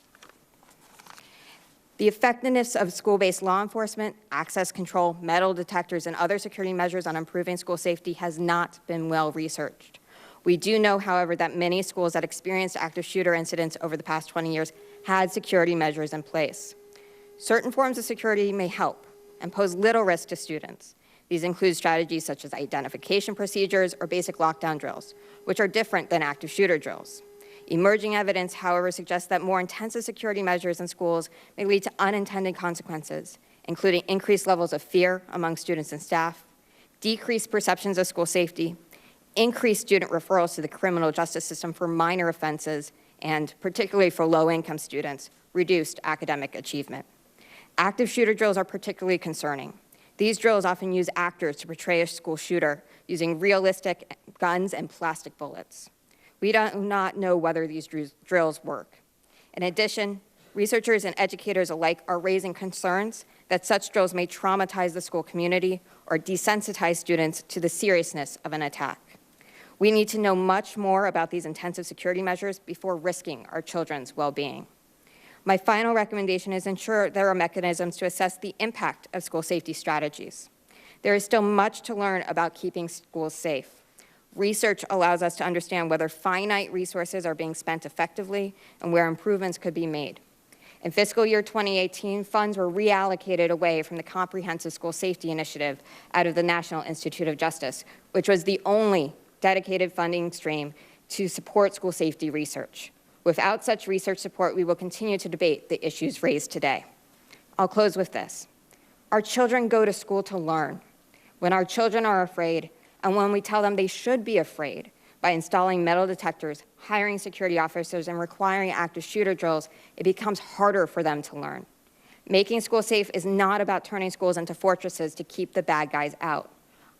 The effectiveness of school-based law enforcement, access control, metal detectors, and other security measures on improving school safety has not been well researched. We do know, however, that many schools that experienced active shooter incidents over the past 20 years had security measures in place. Certain forms of security may help and pose little risk to students. These include strategies such as identification procedures or basic lockdown drills, which are different than active shooter drills. Emerging evidence, however, suggests that more intensive security measures in schools may lead to unintended consequences, including increased levels of fear among students and staff, decreased perceptions of school safety, increased student referrals to the criminal justice system for minor offenses, and particularly for low-income students, reduced academic achievement. Active shooter drills are particularly concerning. These drills often use actors to portray a school shooter using realistic guns and plastic bullets. We do not know whether these drills work. In addition, researchers and educators alike are raising concerns that such drills may traumatize the school community or desensitize students to the seriousness of an attack. We need to know much more about these intensive security measures before risking our children's well-being. My final recommendation is ensure there are mechanisms to assess the impact of school safety strategies. There is still much to learn about keeping schools safe. Research allows us to understand whether finite resources are being spent effectively and where improvements could be made. In fiscal year 2018, funds were reallocated away from the Comprehensive School Safety Initiative out of the National Institute of Justice, which was the only dedicated funding stream to support school safety research. Without such research support, we will continue to debate the issues raised today. I'll close with this. Our children go to school to learn. When our children are afraid, and when we tell them they should be afraid by installing metal detectors, hiring security officers, and requiring active shooter drills, it becomes harder for them to learn. Making schools safe is not about turning schools into fortresses to keep the bad guys out.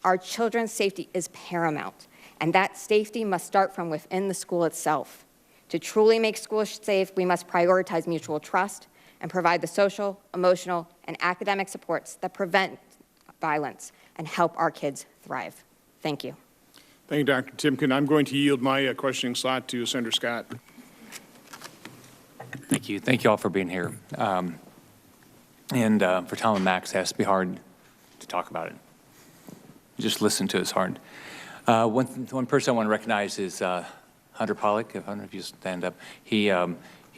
Our children's safety is paramount, and that safety must start from within the school itself. To truly make schools safe, we must prioritize mutual trust and provide the social, emotional, and academic supports that prevent violence and help our kids thrive. Thank you. Thank you, Dr. Timken. I'm going to yield my questioning slot to Senator Scott. Thank you. Thank you all for being here. For Tom and Max, it has to be hard to talk about it. Just listen to it is hard. One person I want to recognize is Hunter Pollock. I don't know if you stand up. He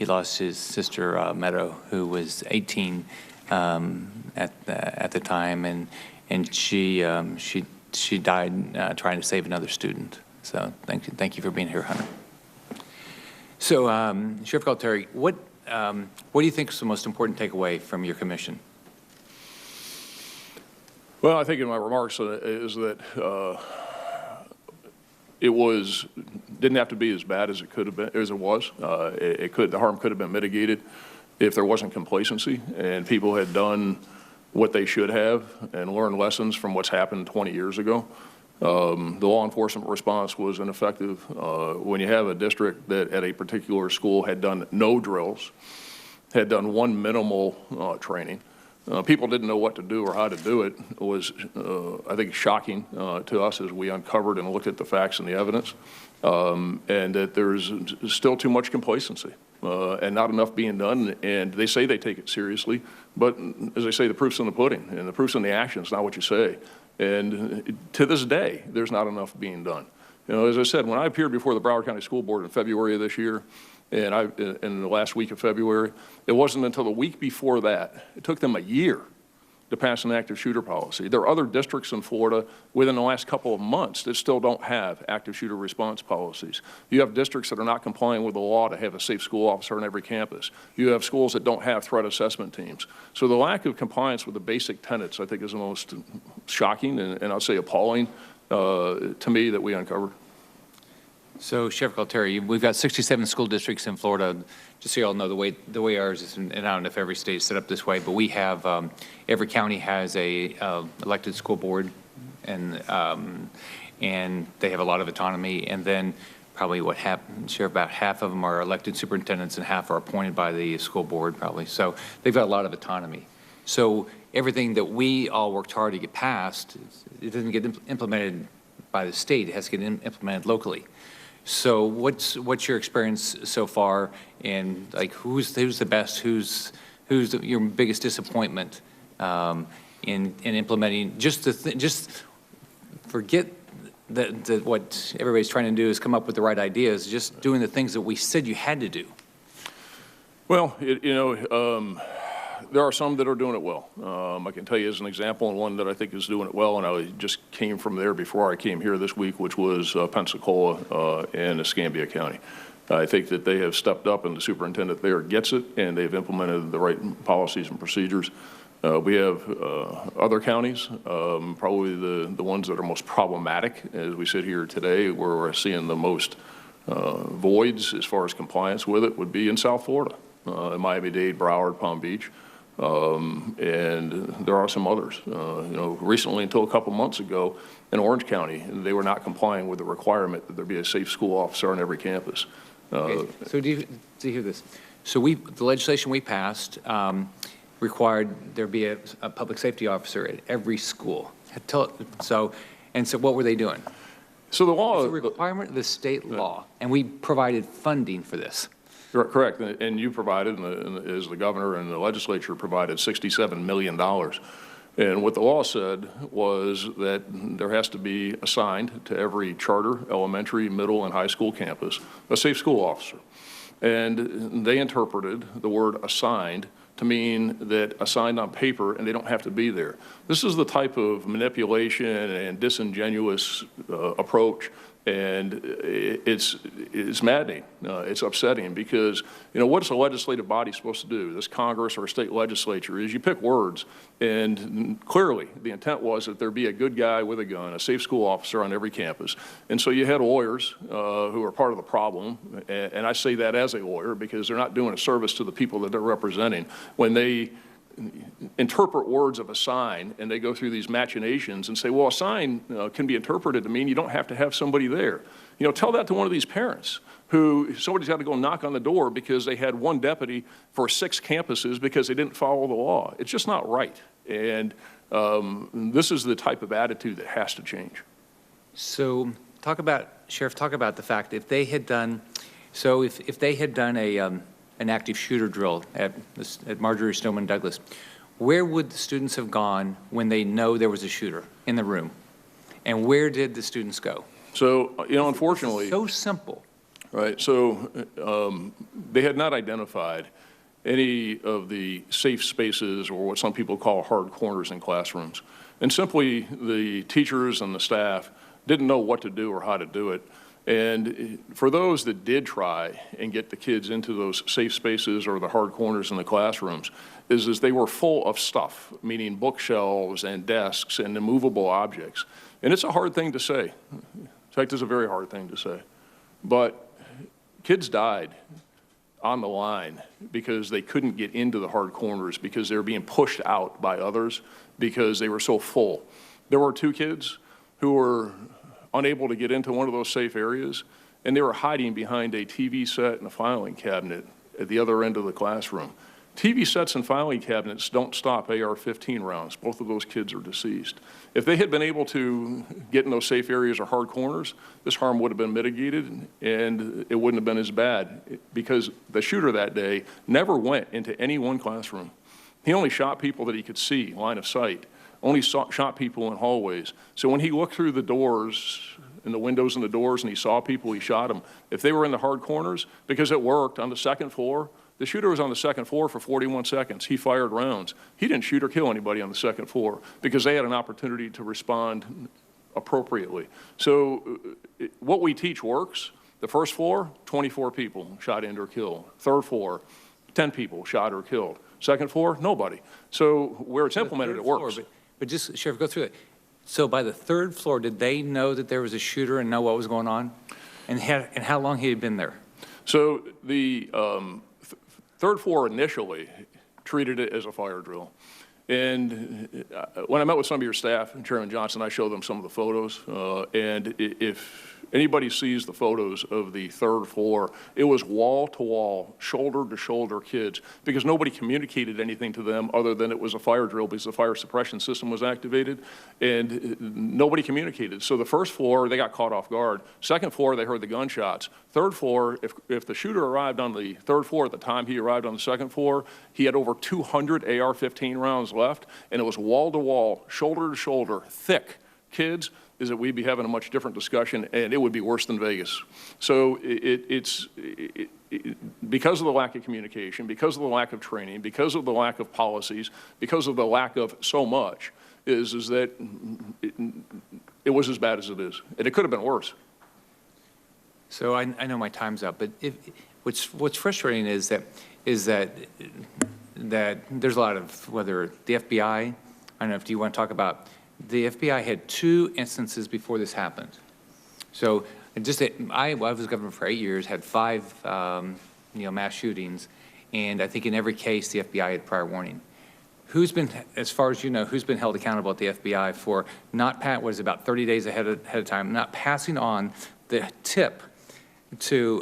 lost his sister Meadow, who was 18 at the time, and she died trying to save another student. So thank you for being here, Hunter. So Sheriff Gualtieri, what do you think is the most important takeaway from your commission? Well, I think in my remarks is that it didn't have to be as bad as it could have been, as it was. The harm could have been mitigated if there wasn't complacency and people had done what they should have and learned lessons from what's happened 20 years ago. The law enforcement response was ineffective. When you have a district that at a particular school had done no drills, had done one minimal training, people didn't know what to do or how to do it, was, I think, shocking to us as we uncovered and looked at the facts and the evidence, and that there's still too much complacency and not enough being done. And they say they take it seriously, but as I say, the proof's in the pudding, and the proof's in the actions, not what you say. And to this day, there's not enough being done. You know, as I said, when I appeared before the Broward County School Board in February of this year, and in the last week of February, it wasn't until the week before that, it took them a year to pass an active shooter policy. There are other districts in Florida within the last couple of months that still don't have active shooter response policies. You have districts that are not complying with the law to have a safe school officer on every campus. You have schools that don't have threat assessment teams. So the lack of compliance with the basic tenets, I think, is the most shocking and I'll say appalling to me that we uncovered. So, Sheriff Gualtieri, we've got 67 school districts in Florida. Just so you all know, the way ours is, and I don't know if every state is set up this way, but we have, every county has a elected school board, and they have a lot of autonomy. And then probably about half of them are elected superintendents and half are appointed by the school board, probably. So they've got a lot of autonomy. So everything that we all worked hard to get passed, it doesn't get implemented by the state. It has to get implemented locally. So what's your experience so far, and like who's the best, who's your biggest disappointment in implementing? Just forget that what everybody's trying to do is come up with the right ideas. Just doing the things that we said you had to do. Well, there are some that are doing it well. I can tell you as an example, and one that I think is doing it well, and I just came from there before I came here this week, which was Pensacola and Escambia County. I think that they have stepped up, and the superintendent there gets it, and they've implemented the right policies and procedures. We have other counties, probably the ones that are most problematic as we sit here today, where we're seeing the most voids as far as compliance with it, would be in South Florida, Miami-Dade, Broward, Palm Beach, and there are some others. Recently, until a couple months ago, in Orange County, they were not complying with the requirement that there be a safe school officer on every campus. Okay. So do you hear this? So the legislation we passed required there be a public safety officer at every school. So what were they doing? So the law It's a requirement of the state law, and we provided funding for this. Correct, and you provided, as the governor and the legislature provided, $67 million. And what the law said was that there has to be assigned to every charter, elementary, middle, and high school campus a safe school officer. And they interpreted the word assigned to mean that assigned on paper and they don't have to be there. This is the type of manipulation and disingenuous approach, and it's maddening. It's upsetting because, what is a legislative body supposed to do? This Congress or a state legislature is you pick words, and clearly the intent was that there be a good guy with a gun, a safe school officer on every campus. And so you had lawyers who are part of the problem, and I say that as a lawyer because they're not doing a service to the people that they're representing when they interpret words of assign, and they go through these machinations and say, well, assign can be interpreted to mean you don't have to have somebody there. Tell that to one of these parents who somebody's got to go knock on the door because they had one deputy for 6 campuses because they didn't follow the law. It's just not right. And this is the type of attitude that has to change. So Sheriff, talk about the fact if they had done, if they had done an active shooter drill at Marjory Stoneman Douglas, where would the students have gone when they know there was a shooter in the room? And where did the students go? So, unfortunately. So simple. Right. So they had not identified any of the safe spaces or what some people call hard corners in classrooms. And simply the teachers and the staff didn't know what to do or how to do it. And for those that did try and get the kids into those safe spaces or the hard corners in the classrooms, is they were full of stuff, meaning bookshelves and desks and immovable objects. And it's a hard thing to say. In fact, it's a very hard thing to say. But kids died on the line because they couldn't get into the hard corners because they were being pushed out by others because they were so full. There were 2 kids who were unable to get into one of those safe areas, and they were hiding behind a TV set and a filing cabinet at the other end of the classroom. TV sets and filing cabinets don't stop AR-15 rounds. Both of those kids are deceased. If they had been able to get in those safe areas or hard corners, this harm would have been mitigated, and it wouldn't have been as bad because the shooter that day never went into any one classroom. He only shot people that he could see, line of sight. Only shot people in hallways. So when he looked through the doors and the windows and the doors and he saw people, he shot them. If they were in the hard corners, because it worked on the 2nd floor, the shooter was on the 2nd floor for 41 seconds. He fired rounds. He didn't shoot or kill anybody on the 2nd floor because they had an opportunity to respond appropriately. So what we teach works. The 1st floor, 24 people shot and or killed. 3rd floor, 10 people shot or killed. 2nd floor, nobody. So where it's implemented, it works. But just, Sheriff, go through it. So by the 3rd floor, did they know that there was a shooter and know what was going on? And how long he had been there? So the 3rd floor initially treated it as a fire drill. And when I met with some of your staff, Chairman Johnson, I showed them some of the photos. And if anybody sees the photos of the 3rd floor, it was wall-to-wall, shoulder-to-shoulder kids because nobody communicated anything to them other than it was a fire drill because the fire suppression system was activated, and nobody communicated. So the 1st floor, they got caught off guard. 2nd floor, they heard the gunshots. 3rd floor, if the shooter arrived on the 3rd floor at the time he arrived on the 2nd floor, he had over 200 AR-15 rounds left, and it was wall-to-wall, shoulder-to-shoulder, thick kids. Is that we'd be having a much different discussion, and it would be worse than Vegas. So it's because of the lack of communication, because of the lack of training, because of the lack of policies, because of the lack of so much, is that it was as bad as it is, and it could have been worse. So I know my time's up, but what's frustrating is that there's a lot of, whether the FBI, I don't know if you want to talk about, the FBI had 2 instances before this happened. So I was governor for 8 years, had 5 mass shootings, and I think in every case the FBI had prior warning. Who's been, as far as you know, who's been held accountable at the FBI for not about 30 days ahead of time, not passing on the tip to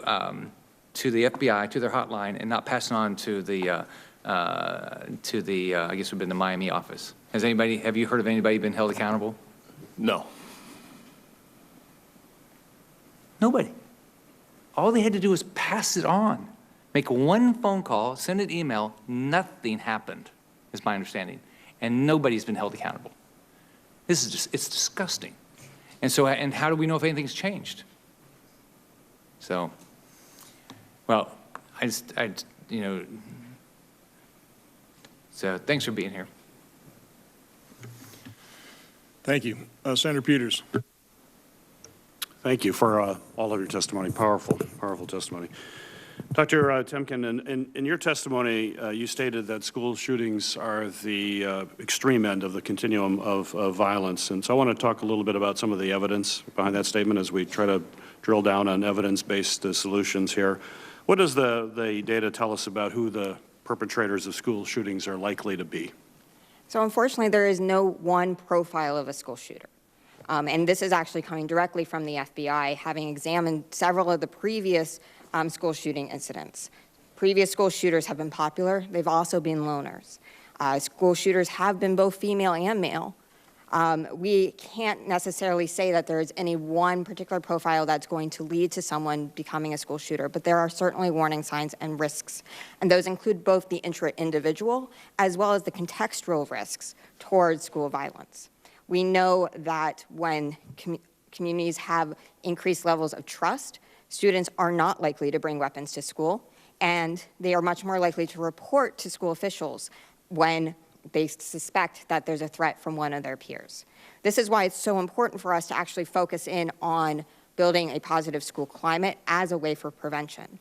the FBI, to their hotline, and not passing on to the I guess it would have been the Miami office. Have you heard of anybody been held accountable? No. Nobody. All they had to do was pass it on, make one phone call, send an email, nothing happened, is my understanding, and nobody's been held accountable. This is it's disgusting. And so, and how do we know if anything's changed? So, well, so thanks for being here. Thank you. Senator Peters. Thank you for all of your testimony. Powerful, powerful testimony. Dr. Temkin, in your testimony, you stated that school shootings are the extreme end of the continuum of violence. And so I want to talk a little bit about some of the evidence behind that statement as we try to drill down on evidence-based solutions here. What does the data tell us about who the perpetrators of school shootings are likely to be? So unfortunately, there is no one profile of a school shooter. And this is actually coming directly from the FBI, having examined several of the previous school shooting incidents. Previous school shooters have been popular. They've also been loners. School shooters have been both female and male. We can't necessarily say that there is any one particular profile that's going to lead to someone becoming a school shooter, but there are certainly warning signs and risks. And those include both the intra-individual as well as the contextual risks towards school violence. We know that when communities have increased levels of trust, students are not likely to bring weapons to school, and they are much more likely to report to school officials when they suspect that there's a threat from one of their peers. This is why it's so important for us to actually focus in on building a positive school climate as a way for prevention.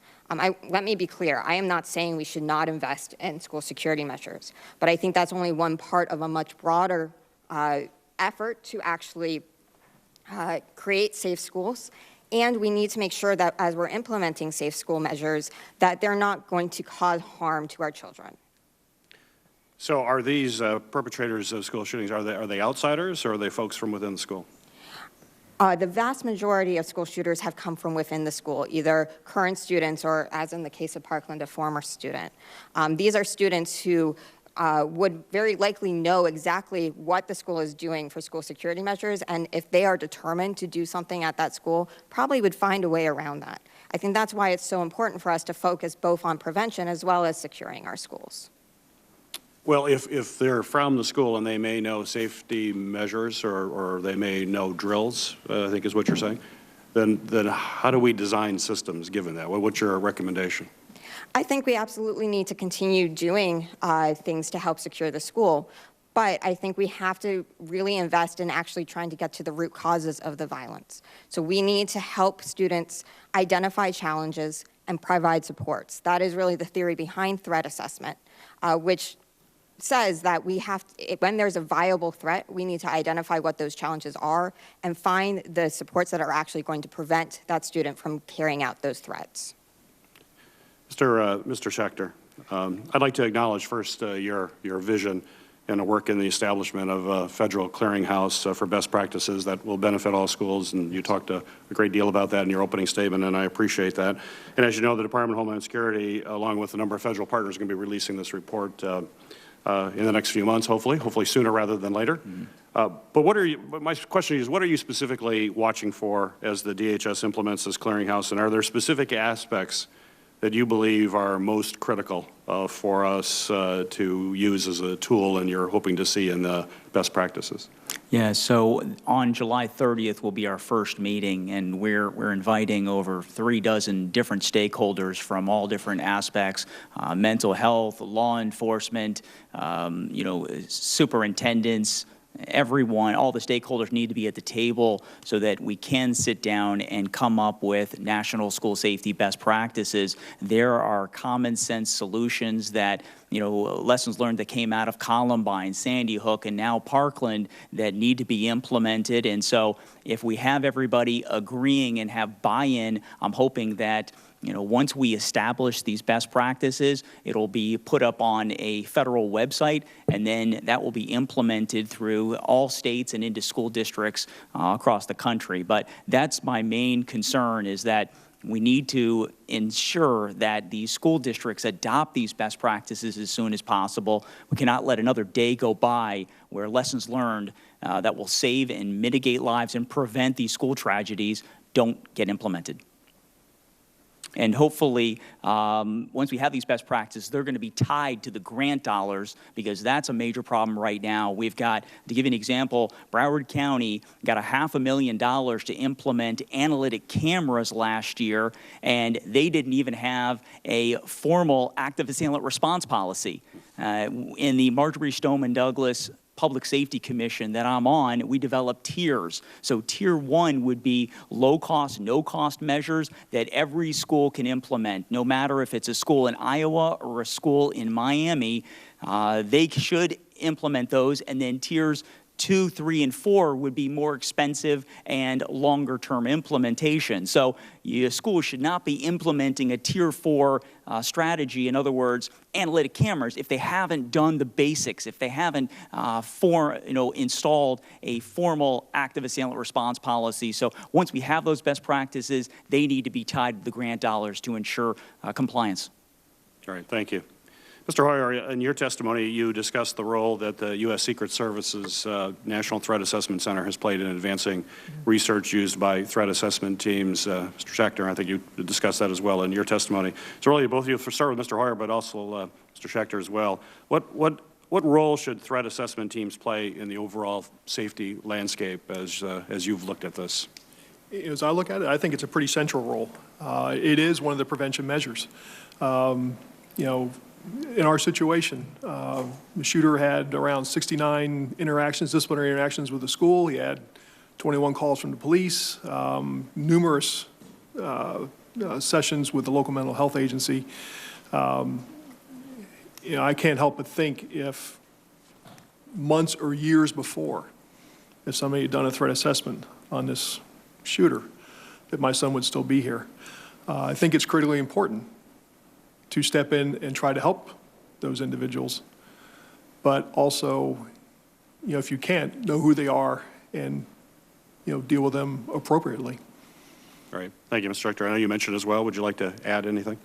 Let me be clear, I am not saying we should not invest in school security measures, but I think that's only one part of a much broader effort to actually create safe schools. And we need to make sure that as we're implementing safe school measures, that they're not going to cause harm to our children. So are these perpetrators of school shootings, are they outsiders or are they folks from within the school? The vast majority of school shooters have come from within the school, either current students or, as in the case of Parkland, a former student. These are students who would very likely know exactly what the school is doing for school security measures, and if they are determined to do something at that school, probably would find a way around that. I think that's why it's so important for us to focus both on prevention as well as securing our schools. Well, if they're from the school and they may know safety measures or they may know drills, I think is what you're saying, then how do we design systems given that? What's your recommendation? I think we absolutely need to continue doing things to help secure the school, but I think we have to really invest in actually trying to get to the root causes of the violence. So we need to help students identify challenges and provide supports. That is really the theory behind threat assessment, which says that we have to, when there's a viable threat, we need to identify what those challenges are and find the supports that are actually going to prevent that student from carrying out those threats. Mr. Schechter, I'd like to acknowledge first your vision and a work in the establishment of a federal clearinghouse for best practices that will benefit all schools, and you talked a great deal about that in your opening statement, and I appreciate that. And as you know, the Department of Homeland Security, along with a number of federal partners, are going to be releasing this report in the next few months, hopefully sooner rather than later. Mm-hmm. But my question is, what are you specifically watching for as the DHS implements this clearinghouse, and are there specific aspects that you believe are most critical for us to use as a tool and you're hoping to see in the best practices? Yeah, so on July 30th will be our first meeting, and we're inviting over 36 different stakeholders from all different aspects, mental health, law enforcement, superintendents, everyone, all the stakeholders need to be at the table so that we can sit down and come up with national school safety best practices. There are common sense solutions that, lessons learned that came out of Columbine, Sandy Hook, and now Parkland that need to be implemented. And so if we have everybody agreeing and have buy-in, I'm hoping that once we establish these best practices, it'll be put up on a federal website, and then that will be implemented through all states and into school districts across the country. But that's my main concern, is that we need to ensure that these school districts adopt these best practices as soon as possible. We cannot let another day go by where lessons learned that will save and mitigate lives and prevent these school tragedies don't get implemented. And hopefully, once we have these best practices, they're going to be tied to the grant dollars, because that's a major problem right now. We've got, to give you an example, Broward County got $500,000 to implement analytic cameras last year, and they didn't even have a formal active assailant response policy. In the Marjory Stoneman Douglas Public Safety Commission that I'm on, we developed tiers. So tier 1 would be low cost, no cost measures that every school can implement, no matter if it's a school in Iowa or a school in Miami. They should implement those. And then tiers 2, 3, and 4 would be more expensive and longer term implementation. So your school should not be implementing a tier 4 strategy, in other words, analytic cameras, if they haven't done the basics, if they haven't installed a formal active assailant response policy. So once we have those best practices, they need to be tied to the grant dollars to ensure compliance. All right, thank you. Mr. Hoyer, in your testimony, you discussed the role that the U.S. Secret Service's National Threat Assessment Center has played in advancing research used by threat assessment teams. Mr. Schachter, I think you discussed that as well in your testimony. So really, both of you, for start with Mr. Hoyer, but also Mr. Schachter as well. What role should threat assessment teams play in the overall safety landscape as you've looked at this? As I look at it, I think it's a pretty central role. It is one of the prevention measures. In our situation, the shooter had around 69 disciplinary interactions with the school. He had 21 calls from the police, numerous sessions with the local mental health agency. I can't help but think if months or years before, if somebody had done a threat assessment on this shooter, that my son would still be here. I think it's critically important to step in and try to help those individuals, but also, if you can't, know who they are and, deal with them appropriately. All right. Thank you, Mr. Director. I know you mentioned as well. Would you like to add anything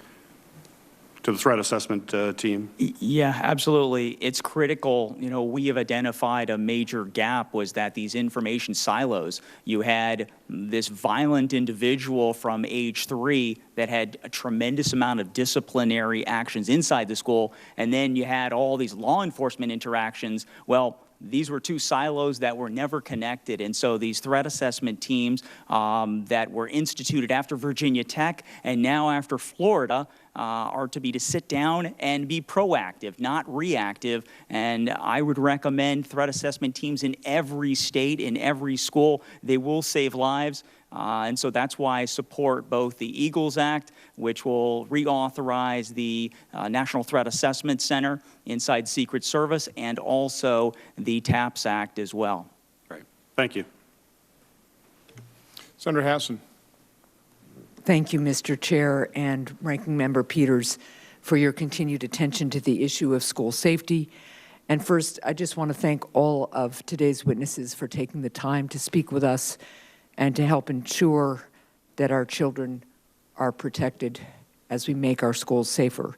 to the threat assessment team? Yeah, absolutely. It's critical. We have identified a major gap was that these information silos, you had this violent individual from age 3 that had a tremendous amount of disciplinary actions inside the school, and then you had all these law enforcement interactions. Well, these were two silos that were never connected. And so these threat assessment teams that were instituted after Virginia Tech and now after Florida are to be to sit down and be proactive, not reactive. And I would recommend threat assessment teams in every state, in every school. They will save lives. And so that's why I support both the Eagles Act, which will reauthorize the National Threat Assessment Center inside Secret Service, and also the TAPS Act as well. Great. Thank you. Senator Hassan. Thank you, Mr. Chair and Ranking Member Peters, for your continued attention to the issue of school safety. And first, I just want to thank all of today's witnesses for taking the time to speak with us and to help ensure that our children are protected as we make our schools safer.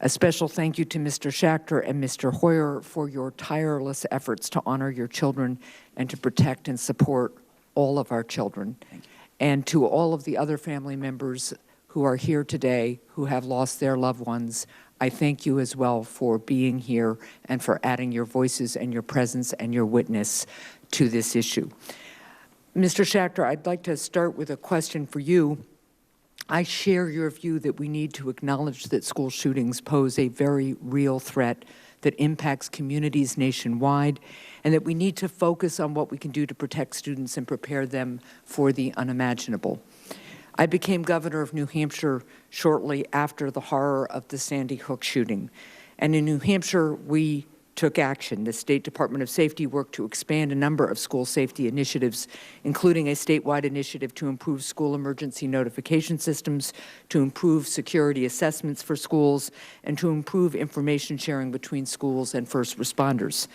A special thank you to Mr. Schachter and Mr. Hoyer for your tireless efforts to honor your children and to protect and support all of our children. And to all of the other family members who are here today who have lost their loved ones, I thank you as well for being here and for adding your voices and your presence and your witness to this issue. Mr. Schachter, I'd like to start with a question for you. I share your view that we need to acknowledge that school shootings pose a very real threat that impacts communities nationwide, and that we need to focus on what we can do to protect students and prepare them for the unimaginable. I became governor of New Hampshire shortly after the horror of the Sandy Hook shooting. And in New Hampshire, we took action. The State Department of Safety worked to expand a number of school safety initiatives, including a statewide initiative to improve school emergency notification systems, to improve security assessments for schools, and to improve information sharing between schools and first responders.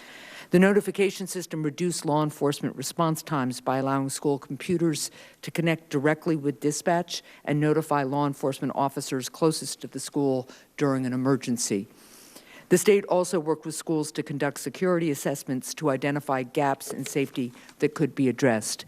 The notification system reduced law enforcement response times by allowing school computers to connect directly with dispatch and notify law enforcement officers closest to the school during an emergency. The state also worked with schools to conduct security assessments to identify gaps in safety that could be addressed.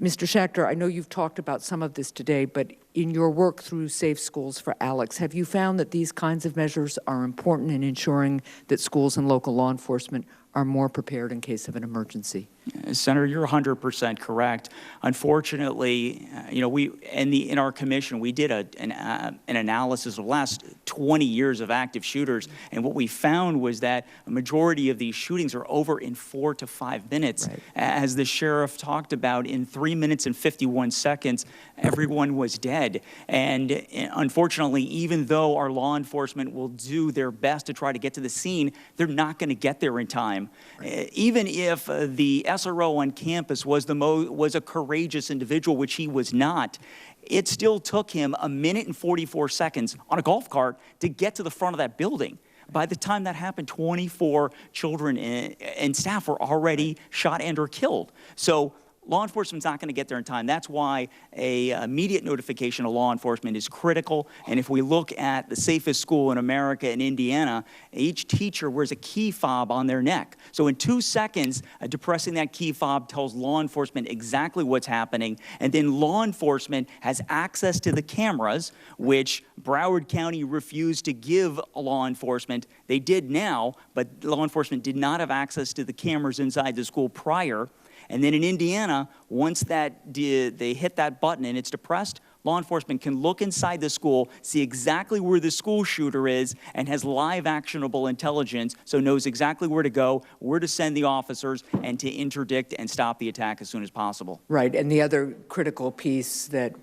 Mr. Schachter, I know you've talked about some of this today, but in your work through Safe Schools for Alex, have you found that these kinds of measures are important in ensuring that schools and local law enforcement are more prepared in case of an emergency? Senator, you're 100% correct. Unfortunately, in our commission, we did an analysis of the last 20 years of active shooters, and what we found was that a majority of these shootings are over in 4 to 5 minutes. Right. As the sheriff talked about, in 3 minutes and 51 seconds, everyone was dead. And unfortunately, even though our law enforcement will do their best to try to get to the scene, they're not going to get there in time. Right. Even if the SRO on campus was a courageous individual, which he was not, it still took him 1 minute and 44 seconds on a golf cart to get to the front of that building. By the time that happened, 24 children and staff were already shot and or killed. So law enforcement's not going to get there in time. That's why a immediate notification of law enforcement is critical. And if we look at the safest school in America in Indiana, each teacher wears a key fob on their neck. So in 2 seconds, depressing that key fob tells law enforcement exactly what's happening. And then law enforcement has access to the cameras, which Broward County refused to give law enforcement. They did now, but law enforcement did not have access to the cameras inside the school prior. And then in Indiana, once they hit that button and it's depressed, law enforcement can look inside the school, see exactly where the school shooter is, and has live actionable intelligence, so knows exactly where to go, where to send the officers, and to interdict and stop the attack as soon as possible. Right, and the other critical piece that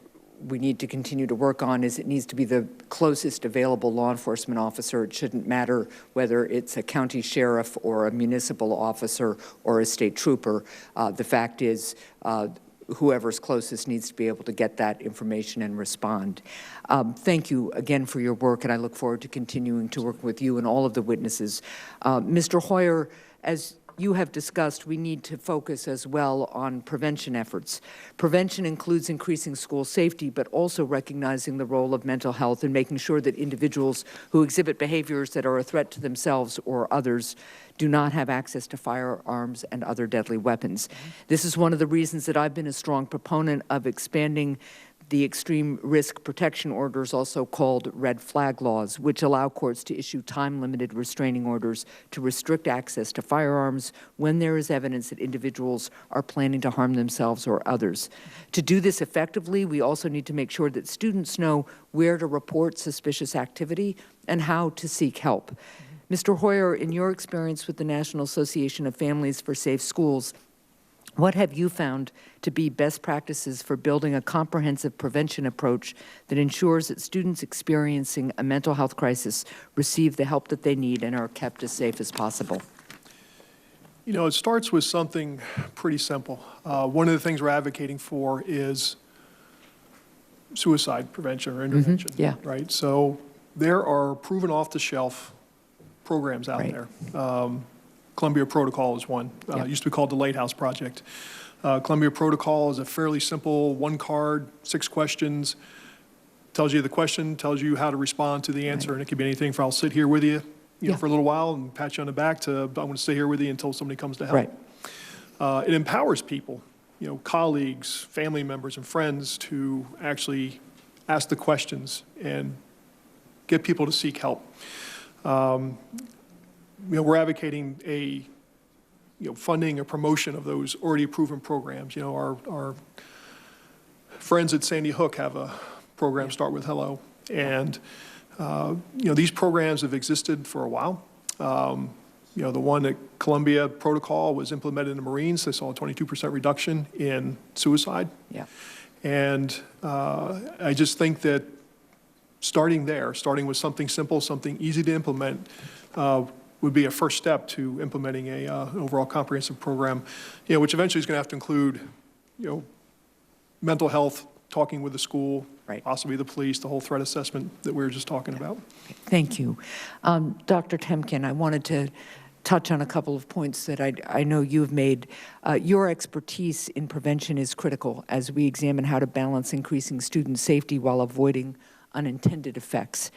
we need to continue to work on is it needs to be the closest available law enforcement officer. It shouldn't matter whether it's a county sheriff or a municipal officer or a state trooper. The fact is, whoever's closest needs to be able to get that information and respond. Thank you again for your work, and I look forward to continuing to work with you and all of the witnesses. Mr. Hoyer, as you have discussed, we need to focus as well on prevention efforts. Prevention includes increasing school safety, but also recognizing the role of mental health and making sure that individuals who exhibit behaviors that are a threat to themselves or others do not have access to firearms and other deadly weapons. This is one of the reasons that I've been a strong proponent of expanding the extreme risk protection orders, also called red flag laws, which allow courts to issue time-limited restraining orders to restrict access to firearms when there is evidence that individuals are planning to harm themselves or others. To do this effectively, we also need to make sure that students know where to report suspicious activity and how to seek help. Mr. Hoyer, in your experience with the National Association of Families for Safe Schools, what have you found to be best practices for building a comprehensive prevention approach that ensures that students experiencing a mental health crisis receive the help that they need and are kept as safe as possible? You know, it starts with something pretty simple. One of the things we're advocating for is suicide prevention or intervention. Yeah. Right? So there are proven off-the-shelf programs out there. Columbia Protocol is one. It used to be called the Lighthouse Project. Columbia Protocol is a fairly simple 1 card, 6 questions, tells you the question, tells you how to respond to the answer, and it could be anything from I'll sit here with you, for a little while and pat you on the back to I'm going to stay here with you until somebody comes to help. Right. It empowers people, colleagues, family members, and friends to actually ask the questions and get people to seek help. We're advocating a funding or promotion of those already proven programs. Our friends at Sandy Hook have a program, Start With Hello, and these programs have existed for a while. The one at Columbia protocol was implemented in the Marines. They saw a 22% reduction in suicide. Yeah. And I just think that starting with something simple, something easy to implement, would be a first step to implementing an overall comprehensive program, which eventually is going to have to include, mental health, talking with the school, right, possibly the police, the whole threat assessment that we were just talking about. Thank you. Dr. Temkin, I wanted to touch on a couple of points that I know you've made. Your expertise in prevention is critical as we examine how to balance increasing student safety while avoiding unintended effects.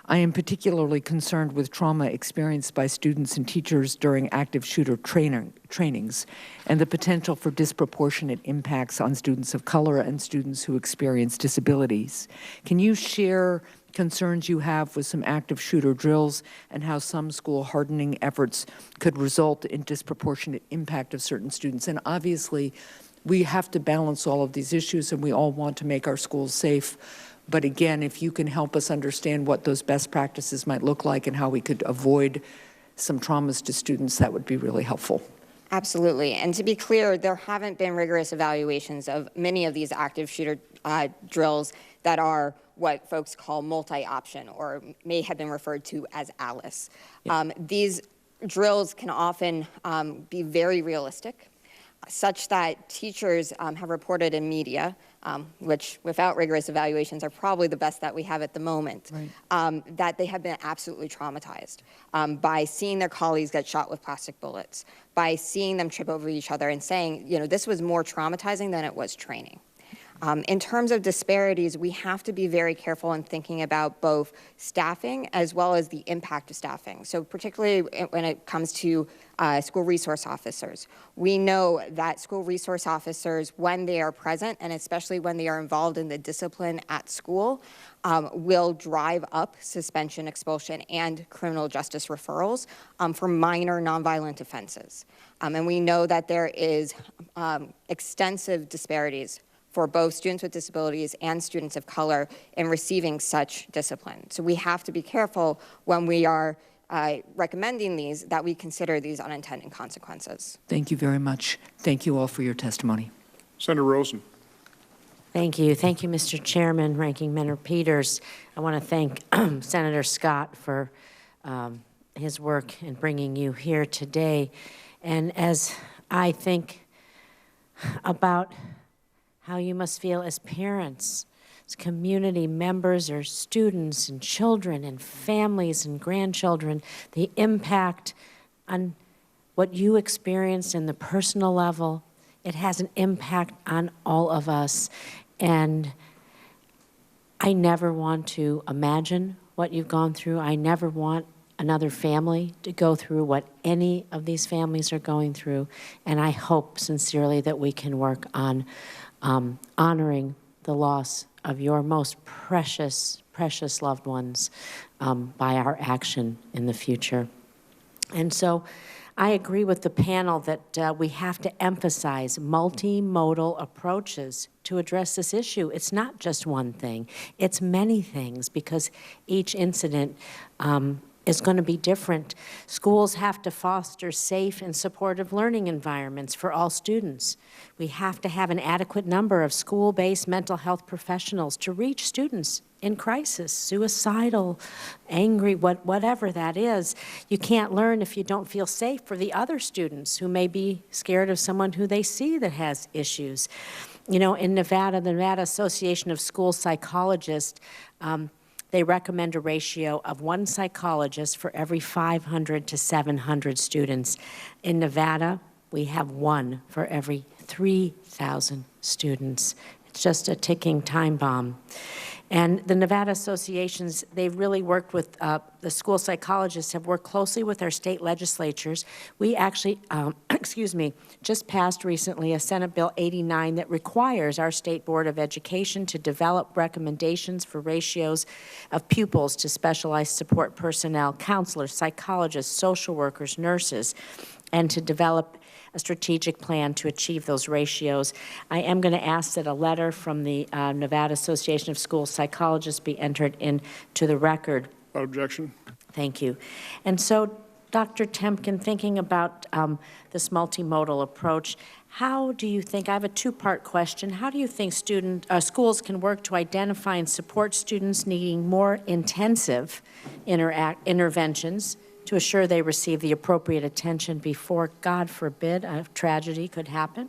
I am particularly concerned with trauma experienced by students and teachers during active shooter trainings and the potential for disproportionate impacts on students of color and students who experience disabilities. Can you share concerns you have with some active shooter drills and how some school hardening efforts could result in disproportionate impact of certain students? And obviously, we have to balance all of these issues, and we all want to make our schools safe. But again, if you can help us understand what those best practices might look like and how we could avoid some traumas to students, that would be really helpful. Absolutely. And to be clear, there haven't been rigorous evaluations of many of these active shooter drills that are what folks call multi-option or may have been referred to as ALICE. Yeah. These drills can often be very realistic, such that teachers have reported in media, which without rigorous evaluations are probably the best that we have at the moment, right, that they have been absolutely traumatized by seeing their colleagues get shot with plastic bullets, by seeing them trip over each other and saying, this was more traumatizing than it was training. In terms of disparities, we have to be very careful in thinking about both staffing as well as the impact of staffing. So particularly when it comes to school resource officers, we know that school resource officers, when they are present, and especially when they are involved in the discipline at school, will drive up suspension, expulsion, and criminal justice referrals for minor nonviolent offenses. And we know that there is extensive disparities for both students with disabilities and students of color in receiving such discipline. So we have to be careful when we are recommending these that we consider these unintended consequences. Thank you very much. Thank you all for your testimony. Senator Rosen. Thank you. Thank you, Mr. Chairman, Ranking Member Peters. I want to thank Senator Scott for his work in bringing you here today. And as I think about how you must feel as parents, as community members or students and children and families and grandchildren, the impact on what you experienced in the personal level, it has an impact on all of us. And I never want to imagine what you've gone through. I never want another family to go through what any of these families are going through. And I hope sincerely that we can work on honoring the loss of your most precious, precious loved ones by our action in the future. And so I agree with the panel that we have to emphasize multimodal approaches to address this issue. It's not just one thing, it's many things, because each incident is going to be different. Schools have to foster safe and supportive learning environments for all students. We have to have an adequate number of school-based mental health professionals to reach students in crisis, suicidal, angry, whatever that is. You can't learn if you don't feel safe for the other students who may be scared of someone who they see that has issues. In Nevada, the Nevada Association of School Psychologists, they recommend a ratio of 1 psychologist for every 500 to 700 students. In Nevada, we have 1 for every 3,000 students. It's just a ticking time bomb. And the Nevada associations, they've really worked with, the school psychologists have worked closely with our state legislatures. We actually, just passed recently a Senate Bill 89 that requires our State Board of Education to develop recommendations for ratios of pupils to specialized support personnel, counselors, psychologists, social workers, nurses, and to develop a strategic plan to achieve those ratios. I am going to ask that a letter from the Nevada Association of School Psychologists be entered into the record. Without objection. Thank you. And so, Dr. Temkin, thinking about this multimodal approach, how do you think, I have a two-part question, how do you think schools can work to identify and support students needing more intensive interventions to assure they receive the appropriate attention before, God forbid, a tragedy could happen?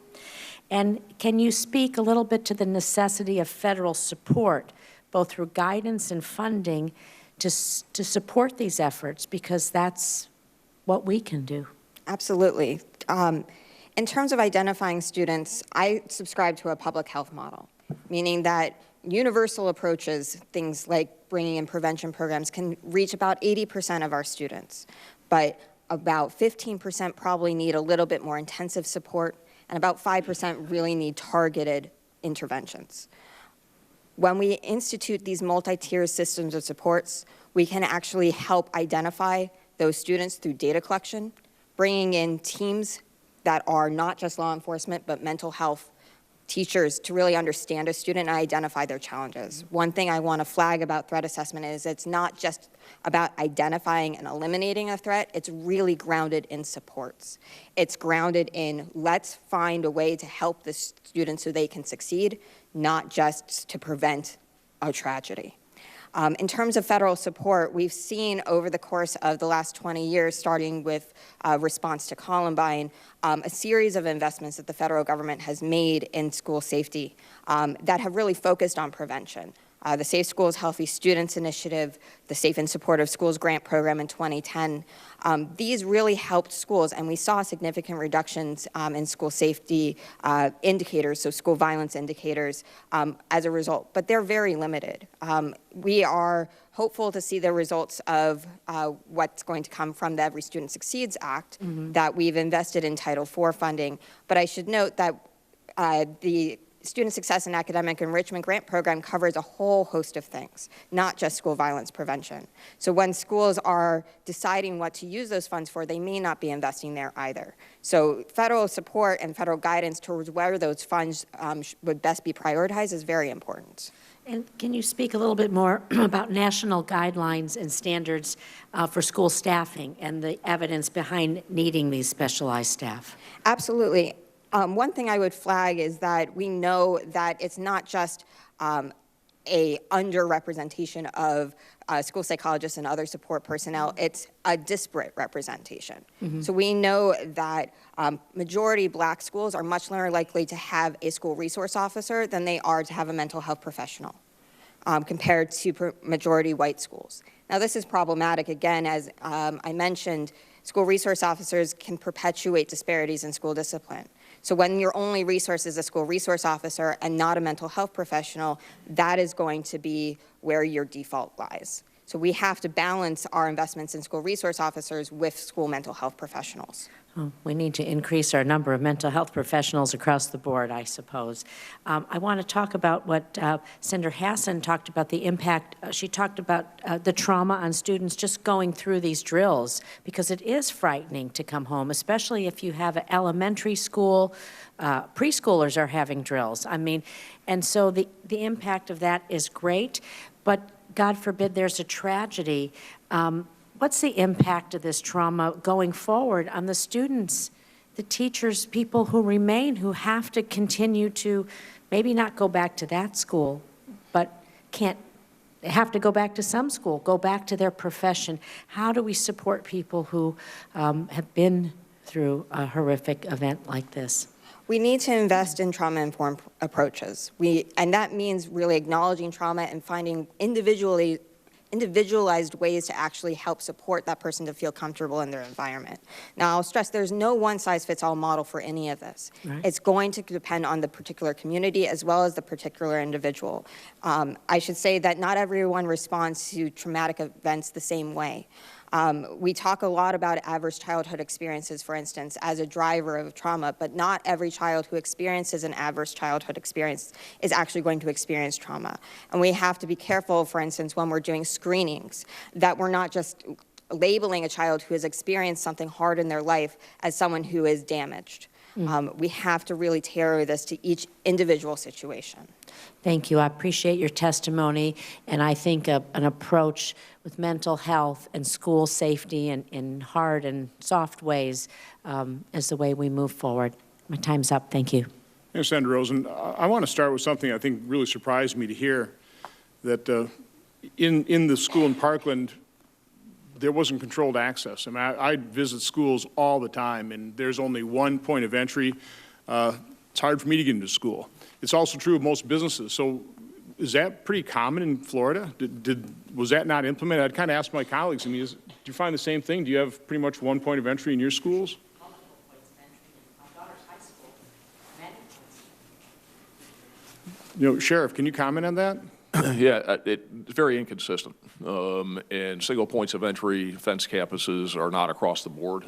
And can you speak a little bit to the necessity of federal support, both through guidance and funding, to support these efforts, because that's what we can do? Absolutely. In terms of identifying students, I subscribe to a public health model, meaning that universal approaches, things like bringing in prevention programs, can reach about 80% of our students, but about 15% probably need a little bit more intensive support, and about 5% really need targeted interventions. When we institute these multi-tier systems of supports, we can actually help identify those students through data collection, bringing in teams that are not just law enforcement, but mental health teachers to really understand a student and identify their challenges. One thing I want to flag about threat assessment is it's not just about identifying and eliminating a threat, it's really grounded in supports. It's grounded in let's find a way to help the students so they can succeed, not just to prevent a tragedy. In terms of federal support, we've seen over the course of the last 20 years, starting with response to Columbine, a series of investments that the federal government has made in school safety that have really focused on prevention. The Safe Schools, Healthy Students Initiative, the Safe and Supportive Schools Grant Program in 2010. These really helped schools, and we saw significant reductions in school safety indicators, so school violence indicators, as a result, but they're very limited. We are hopeful to see the results of what's going to come from the Every Student Succeeds Act that we've invested in Title IV funding, but I should note that the Student Success and Academic Enrichment Grant Program covers a whole host of things, not just school violence prevention. So when schools are deciding what to use those funds for, they may not be investing there either. So federal support and federal guidance towards where those funds would best be prioritized is very important. And can you speak a little bit more about national guidelines and standards for school staffing and the evidence behind needing these specialized staff? Absolutely. One thing I would flag is that we know that it's not just a underrepresentation of school psychologists and other support personnel, it's a disparate representation. So we know that majority black schools are much more likely to have a school resource officer than they are to have a mental health professional compared to majority white schools. Now this is problematic, again, as I mentioned, school resource officers can perpetuate disparities in school discipline. So when your only resource is a school resource officer and not a mental health professional, that is going to be where your default lies. So we have to balance our investments in school resource officers with school mental health professionals. Oh, we need to increase our number of mental health professionals across the board, I suppose. I want to talk about what Senator Hassan talked about, the impact. She talked about the trauma on students just going through these drills, because it is frightening to come home, especially if you have an elementary school. Preschoolers are having drills. I mean, and so the impact of that is great, but God forbid there's a tragedy. What's the impact of this trauma going forward on the students, the teachers, people who remain, who have to continue to maybe not go back to that school, but have to go back to some school, go back to their profession? How do we support people who have been through a horrific event like this? We need to invest in trauma-informed approaches. And that means really acknowledging trauma and finding individualized ways to actually help support that person to feel comfortable in their environment. Now, I'll stress there's no one-size-fits-all model for any of this. Right. It's going to depend on the particular community as well as the particular individual. I should say that not everyone responds to traumatic events the same way. We talk a lot about adverse childhood experiences, for instance, as a driver of trauma, but not every child who experiences an adverse childhood experience is actually going to experience trauma. And we have to be careful, for instance, when we're doing screenings, that we're not just labeling a child who has experienced something hard in their life as someone who is damaged. We have to really tailor this to each individual situation. Thank you. I appreciate your testimony, and I think an approach with mental health and school safety in hard and soft ways is the way we move forward. My time's up. Thank you. Senator Rosen, I want to start with something I think really surprised me to hear, that in the school in Parkland, there wasn't controlled access. I mean, I visit schools all the time, and there's only one point of entry. It's hard for me to get into school. It's also true of most businesses. So is that pretty common in Florida? Was that not implemented? I'd kind of ask my colleagues, I mean, do you find the same thing? Do you have pretty much one point of entry in your schools? Sheriff, can you comment on that? Yeah, it's very inconsistent. And single points of entry fence campuses are not across the board.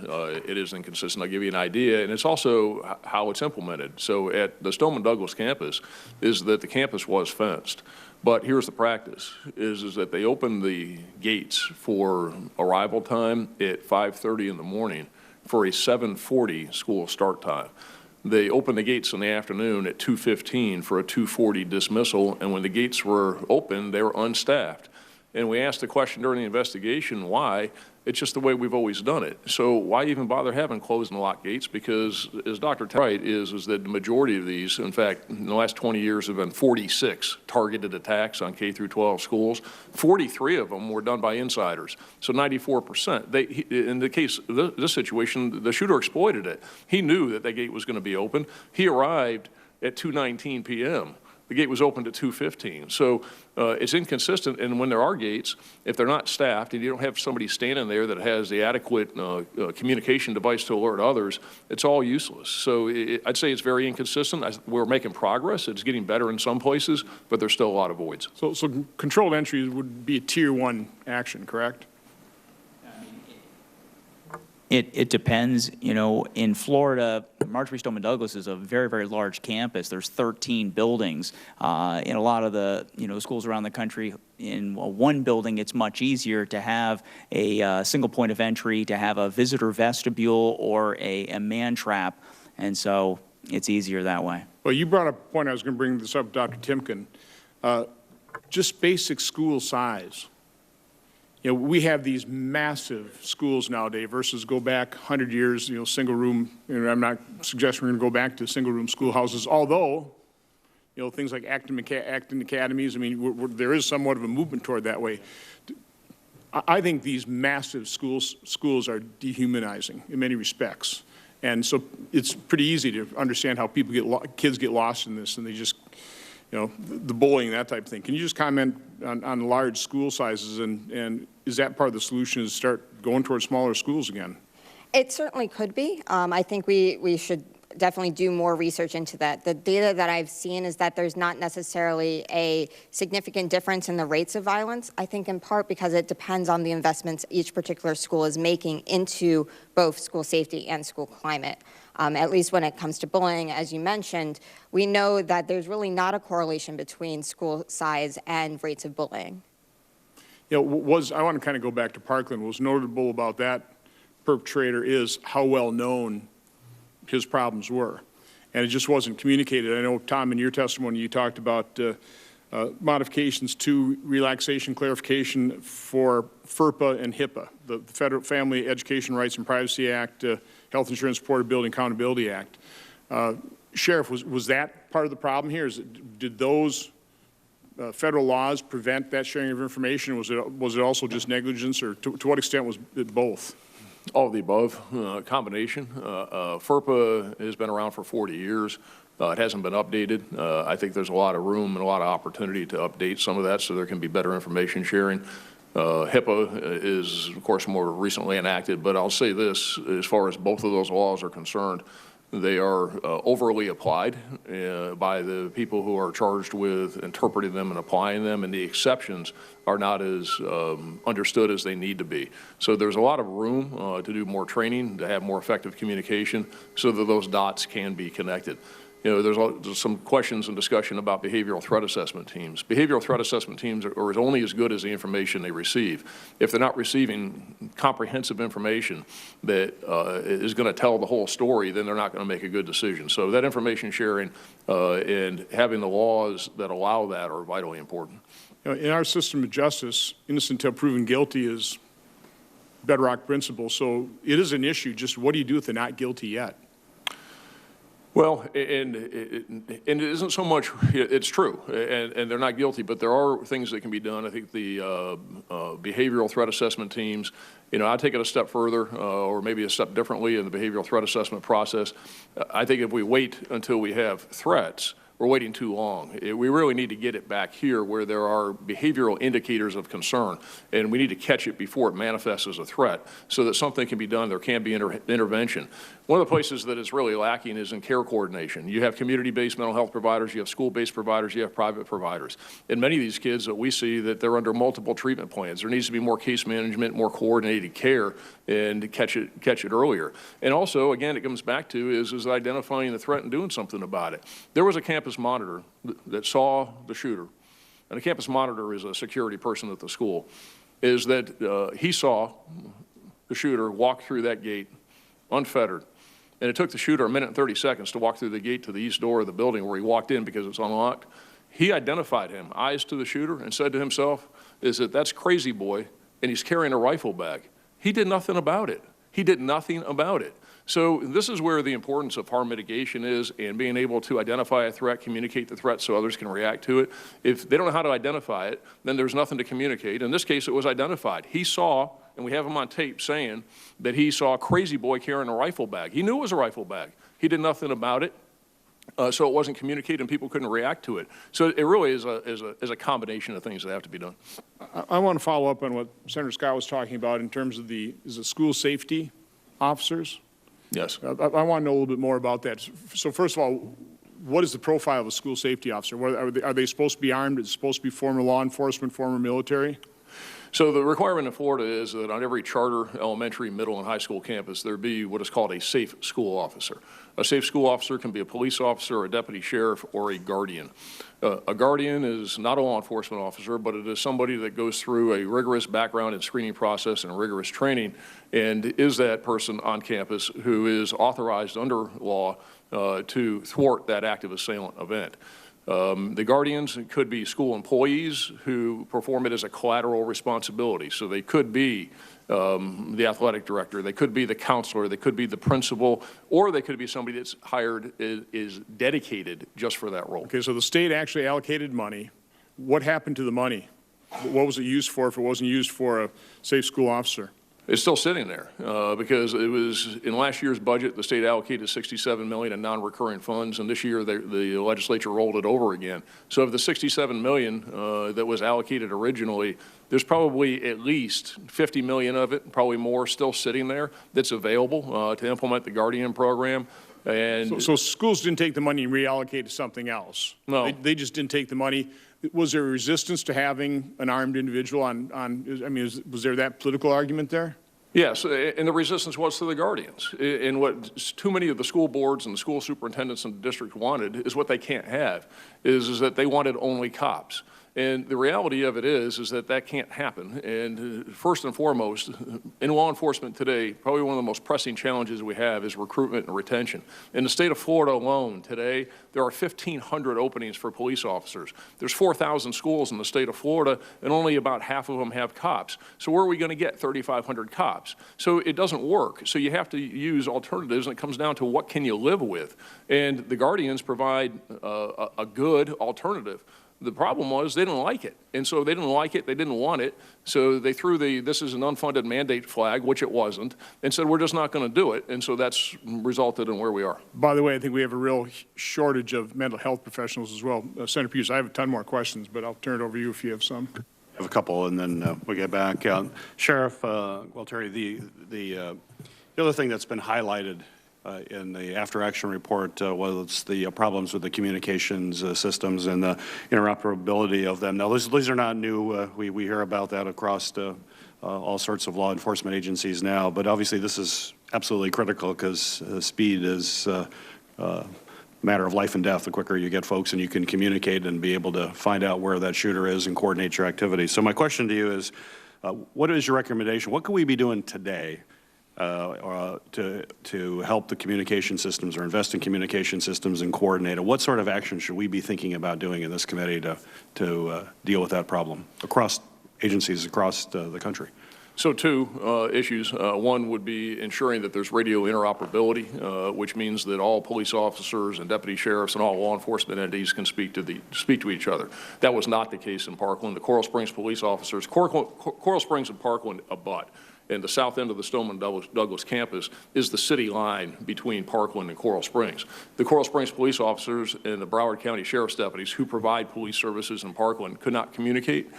It is inconsistent. I'll give you an idea, and it's also how it's implemented. So at the Stoneman Douglas campus is that the campus was fenced. But here's the practice, is that they open the gates for arrival time at 5:30 in the morning for a 7:40 school start time. They opened the gates in the afternoon at 2:15 for a 2:40 dismissal, and when the gates were open, they were unstaffed. And we asked the question during the investigation, why? It's just the way we've always done it. So why even bother having closed and locked gates? Because as Dr. Right is that the majority of these, in fact, in the last 20 years have been 46 targeted attacks on K through 12 schools. 43 of them were done by insiders. So 94%. In the case of this situation, the shooter exploited it. He knew that gate was going to be open. He arrived at 2:19 p.m. The gate was opened at 2:15. So it's inconsistent, and when there are gates, if they're not staffed and you don't have somebody standing there that has the adequate communication device to alert others, it's all useless. So I'd say it's very inconsistent. We're making progress. It's getting better in some places, but there's still a lot of voids. So controlled entry would be a Tier 1 action, correct? It depends. In Florida, Marjory Stoneman Douglas is a very, very large campus. There's 13 buildings. In a lot of the, schools around the country, in one building, it's much easier to have a single point of entry, to have a visitor vestibule or a man trap. And so it's easier that way. Well, you brought up a point. I was going to bring this up, Dr. Timken. Just basic school size. We have these massive schools nowadays versus go back 100 years, single room. I'm not suggesting we're going to go back to single room schoolhouses, although, things like acting academies, I mean, there is somewhat of a movement toward that way. I think these massive schools are dehumanizing in many respects. And so it's pretty easy to understand how kids get lost in this, and they just, the bullying, that type of thing. Can you just comment on large school sizes, and is that part of the solution, is start going towards smaller schools again? It certainly could be. I think we should definitely do more research into that. The data that I've seen is that there's not necessarily a significant difference in the rates of violence, I think in part because it depends on the investments each particular school is making into both school safety and school climate. At least when it comes to bullying, as you mentioned, we know that there's really not a correlation between school size and rates of bullying. I want to kind of go back to Parkland. What's notable about that perpetrator is how well known his problems were, and it just wasn't communicated. I know, Tom, in your testimony, you talked about modifications to relaxation clarification for FERPA and HIPAA, the Federal Family Education Rights and Privacy Act, Health Insurance Portability and Accountability Act. Sheriff, was that part of the problem here? Did those federal laws prevent that sharing of information? Was it also just negligence, or to what extent was it both? All of the above, combination. FERPA has been around for 40 years. It hasn't been updated. I think there's a lot of room and a lot of opportunity to update some of that so there can be better information sharing. HIPAA is, of course, more recently enacted, but I'll say this, as far as both of those laws are concerned, they are overly applied by the people who are charged with interpreting them and applying them, and the exceptions are not as understood as they need to be. So there's a lot of room to do more training, to have more effective communication so that those dots can be connected. there's some questions and discussion about behavioral threat assessment teams. Behavioral threat assessment teams are only as good as the information they receive. If they're not receiving comprehensive information that is going to tell the whole story, then they're not going to make a good decision. So that information sharing and having the laws that allow that are vitally important. In our system of justice, innocent until proven guilty is bedrock principle. So it is an issue. Just what do you do if they're not guilty yet? Well, and it isn't so much, it's true, and they're not guilty, but there are things that can be done. I think the behavioral threat assessment teams, I take it a step further or maybe a step differently in the behavioral threat assessment process. I think if we wait until we have threats, we're waiting too long. We really need to get it back here where there are behavioral indicators of concern, and we need to catch it before it manifests as a threat so that something can be done, there can be intervention. One of the places that is really lacking is in care coordination. You have community-based mental health providers, you have school-based providers, you have private providers. And many of these kids that we see that they're under multiple treatment plans. There needs to be more case management, more coordinated care, and catch it earlier. And also, again, it comes back to is identifying the threat and doing something about it. There was a campus monitor that saw the shooter, and a campus monitor is a security person at the school, is that he saw the shooter walk through that gate unfettered. And it took the shooter 1 minute and 30 seconds to walk through the gate to the east door of the building where he walked in because it's unlocked. He identified him, eyes to the shooter, and said to himself, that's crazy boy, and he's carrying a rifle bag. He did nothing about it. He did nothing about it. So this is where the importance of harm mitigation is, and being able to identify a threat, communicate the threat so others can react to it. If they don't know how to identify it, then there's nothing to communicate. In this case, it was identified. He saw, and we have him on tape saying that he saw a crazy boy carrying a rifle bag. He knew it was a rifle bag. He did nothing about it. So it wasn't communicated and people couldn't react to it. So it really is a combination of things that have to be done. I want to follow up on what Senator Scott was talking about in terms of the school safety officers. Yes. I want to know a little bit more about that. So first of all, what is the profile of a school safety officer? Are they supposed to be armed? Is it supposed to be former law enforcement, former military? So the requirement in Florida is that on every charter elementary, middle, and high school campus, there be what is called a safe school officer. A safe school officer can be a police officer, a deputy sheriff, or a guardian. A guardian is not a law enforcement officer, but it is somebody that goes through a rigorous background and screening process and rigorous training, and is that person on campus who is authorized under law to thwart that active assailant event. The guardians could be school employees who perform it as a collateral responsibility. So they could be the athletic director, they could be the counselor, they could be the principal, or they could be somebody that's hired, is dedicated just for that role. Okay, so the state actually allocated money. What happened to the money? What was it used for if it wasn't used for a safe school officer? It's still sitting there because it was in last year's budget, the state allocated $67 million in non-recurring funds, and this year the legislature rolled it over again. So of the $67 million that was allocated originally, there's probably at least $50 million of it, probably more, still sitting there that's available to implement the Guardian program. And so schools didn't take the money and reallocate to something else? No. They just didn't take the money. Was there resistance to having an armed individual was there that political argument there? Yes, and the resistance was to the guardians. And what too many of the school boards and the school superintendents in the district wanted is what they can't have, is that they wanted only cops. And the reality of it is that can't happen. And first and foremost, in law enforcement today, probably one of the most pressing challenges we have is recruitment and retention. In the state of Florida alone today, there are 1,500 openings for police officers. There's 4,000 schools in the state of Florida, and only about half of them have cops. So where are we going to get 3,500 cops? So it doesn't work. So you have to use alternatives, and it comes down to what can you live with. And the guardians provide a good alternative. The problem was they didn't like it. And so they didn't like it, they didn't want it. So they threw this is an unfunded mandate flag, which it wasn't, and said we're just not going to do it. And so that's resulted in where we are. By the way, I think we have a real shortage of mental health professionals as well. Senator Peters, I have a ton more questions, but I'll turn it over to you if you have some. I have a couple, and then we'll get back. Sheriff Gualtieri, the other thing that's been highlighted in the after-action report was the problems with the communications systems and the interoperability of them. Now, these are not new. We hear about that across all sorts of law enforcement agencies now, but obviously this is absolutely critical because speed is matter of life and death. The quicker you get folks and you can communicate and be able to find out where that shooter is and coordinate your activities. So my question to you is, what is your recommendation? What can we be doing today to help the communication systems or invest in communication systems and coordinate it? What sort of action should we be thinking about doing in this committee to deal with that problem across agencies across the country? So two issues. One would be ensuring that there's radio interoperability, which means that all police officers and deputy sheriffs and all law enforcement entities can speak to each other. That was not the case in Parkland. The Coral Springs police officers, Coral Springs and Parkland abut. And the south end of the Stoneman Douglas campus is the city line between Parkland and Coral Springs. The Coral Springs police officers and the Broward County Sheriff's deputies who provide police services in Parkland could not communicate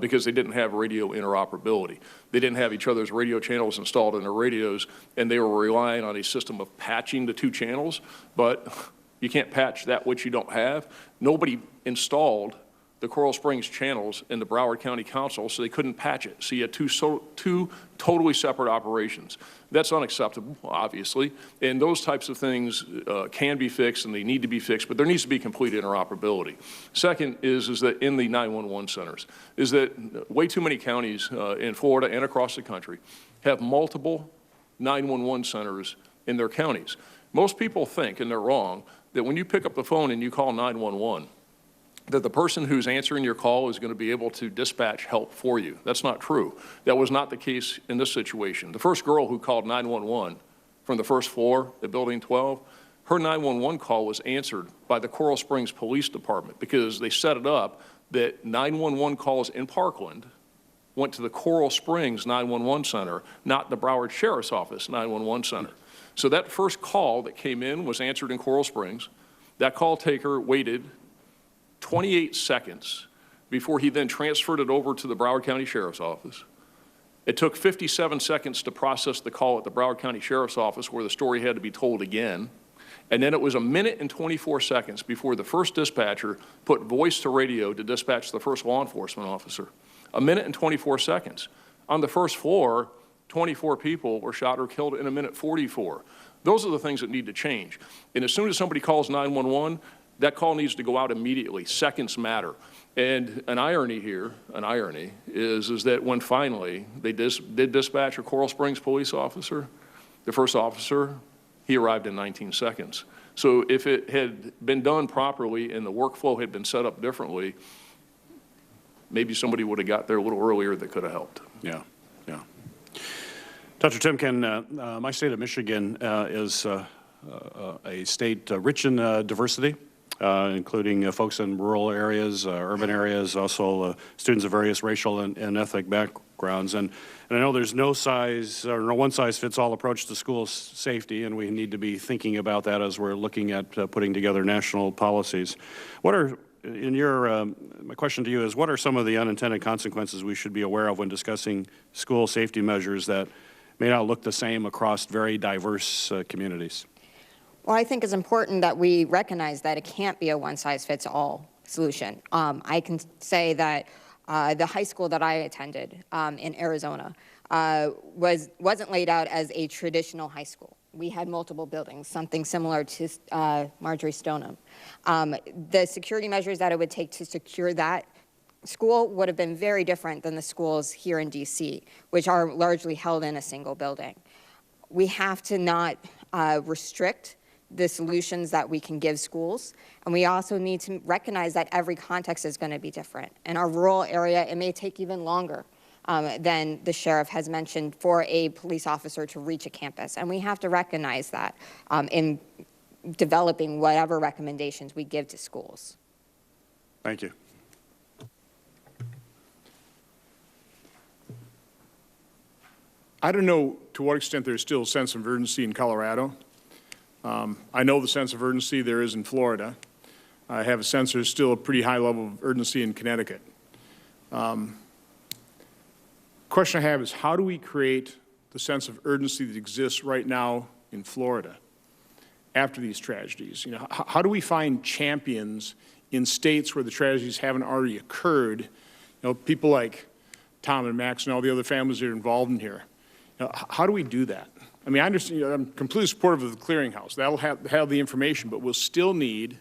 because they didn't have radio interoperability. They didn't have each other's radio channels installed in their radios, and they were relying on a system of patching the two channels, but you can't patch that which you don't have. Nobody installed the Coral Springs channels in the Broward County Council, so they couldn't patch it. So you had two totally separate operations. That's unacceptable, obviously, and those types of things can be fixed and they need to be fixed, but there needs to be complete interoperability. Second is that in the 911 centers, is that way too many counties in Florida and across the country have multiple 911 centers in their counties. Most people think, and they're wrong, that when you pick up the phone and you call 911, that the person who's answering your call is going to be able to dispatch help for you. That's not true. That was not the case in this situation. The first girl who called 911 from the first floor at Building 12, her 911 call was answered by the Coral Springs Police Department because they set it up that 911 calls in Parkland went to the Coral Springs 911 Center, not the Broward Sheriff's Office 911 Center. So that first call that came in was answered in Coral Springs. That call taker waited 28 seconds before he then transferred it over to the Broward County Sheriff's Office. It took 57 seconds to process the call at the Broward County Sheriff's Office where the story had to be told again. And then it was 1 minute and 24 seconds before the first dispatcher put voice to radio to dispatch the first law enforcement officer. 1 minute and 24 seconds. On the first floor, 24 people were shot or killed in 1 minute 44. Those are the things that need to change. And as soon as somebody calls 911, that call needs to go out immediately. Seconds matter. And an irony here, is that when finally they did dispatch a Coral Springs police officer, the first officer, he arrived in 19 seconds. So if it had been done properly and the workflow had been set up differently, maybe somebody would have got there a little earlier that could have helped. Yeah, yeah. Dr. Timken, my state of Michigan is a state rich in diversity. Including folks in rural areas, urban areas, also students of various racial and ethnic backgrounds. And I know there's no one-size-fits-all approach to school safety, and we need to be thinking about that as we're looking at putting together national policies. What are, my question to you is, what are some of the unintended consequences we should be aware of when discussing school safety measures that may not look the same across very diverse communities? Well, I think it's important that we recognize that it can't be a one-size-fits-all solution. I can say that the high school that I attended in Arizona wasn't laid out as a traditional high school. We had multiple buildings, something similar to Marjory Stoneman. The security measures that it would take to secure that school would have been very different than the schools here in D.C., which are largely held in a single building. We have to not restrict the solutions that we can give schools. And we also need to recognize that every context is going to be different. In our rural area, it may take even longer than the sheriff has mentioned for a police officer to reach a campus. And we have to recognize that in developing whatever recommendations we give to schools. Thank you. I don't know to what extent there's still a sense of urgency in Colorado. I know the sense of urgency there is in Florida. I have a sense there's still a pretty high level of urgency in Connecticut. Question I have is, how do we create the sense of urgency that exists right now in Florida after these tragedies? You know, how do we find champions in states where the tragedies haven't already occurred? You know, people like Tom and Max and all the other families that are involved in here. You know, how do we do that? I mean, I understand, I'm completely supportive of the clearinghouse. That'll have the information, but we'll still need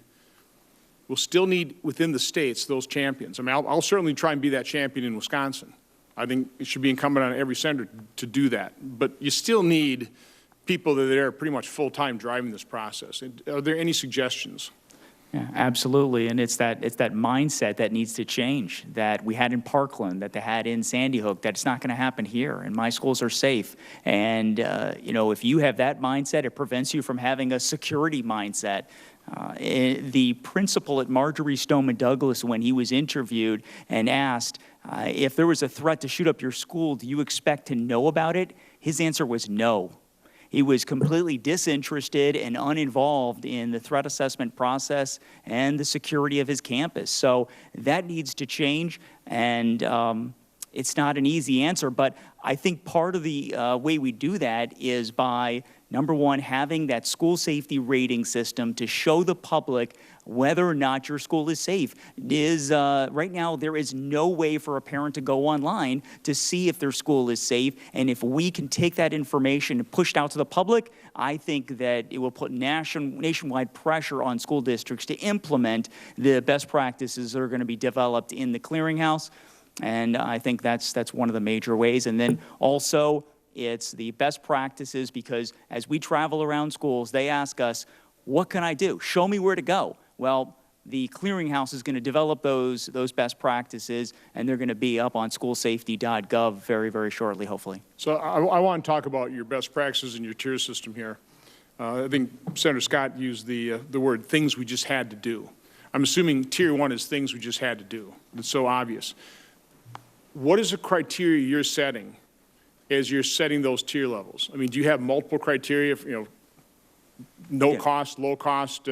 within the states those champions. I mean, I'll certainly try and be that champion in Wisconsin. I think it should be incumbent on every senator to do that. But you still need people that are pretty much full-time driving this process. Are there any suggestions? Yeah, absolutely, and it's that mindset that needs to change, that we had in Parkland, that they had in Sandy Hook, that it's not going to happen here, and my schools are safe. And, you know, if you have that mindset, it prevents you from having a security mindset. The principal at Marjory Stoneman Douglas, when he was interviewed and asked if there was a threat to shoot up your school, do you expect to know about it? His answer was no. He was completely disinterested and uninvolved in the threat assessment process and the security of his campus. So that needs to change, and it's not an easy answer, but I think part of the way we do that is by, number one, having that school safety rating system to show the public whether or not your school is safe. Right now, there is no way for a parent to go online to see if their school is safe, and if we can take that information and push it out to the public, I think that it will put nationwide pressure on school districts to implement the best practices that are going to be developed in the clearinghouse, and I think that's one of the major ways. And then also, it's the best practices, because as we travel around schools, they ask us, what can I do? Show me where to go. Well, the clearinghouse is going to develop those best practices, and they're going to be up on schoolsafety.gov very, very shortly, hopefully. So I want to talk about your best practices and your tier system here. I think Senator Scott used the word things we just had to do. I'm assuming tier 1 is things we just had to do. It's so obvious. What is the criteria you're setting as you're setting those tier levels? I mean, do you have multiple criteria, no cost, low cost,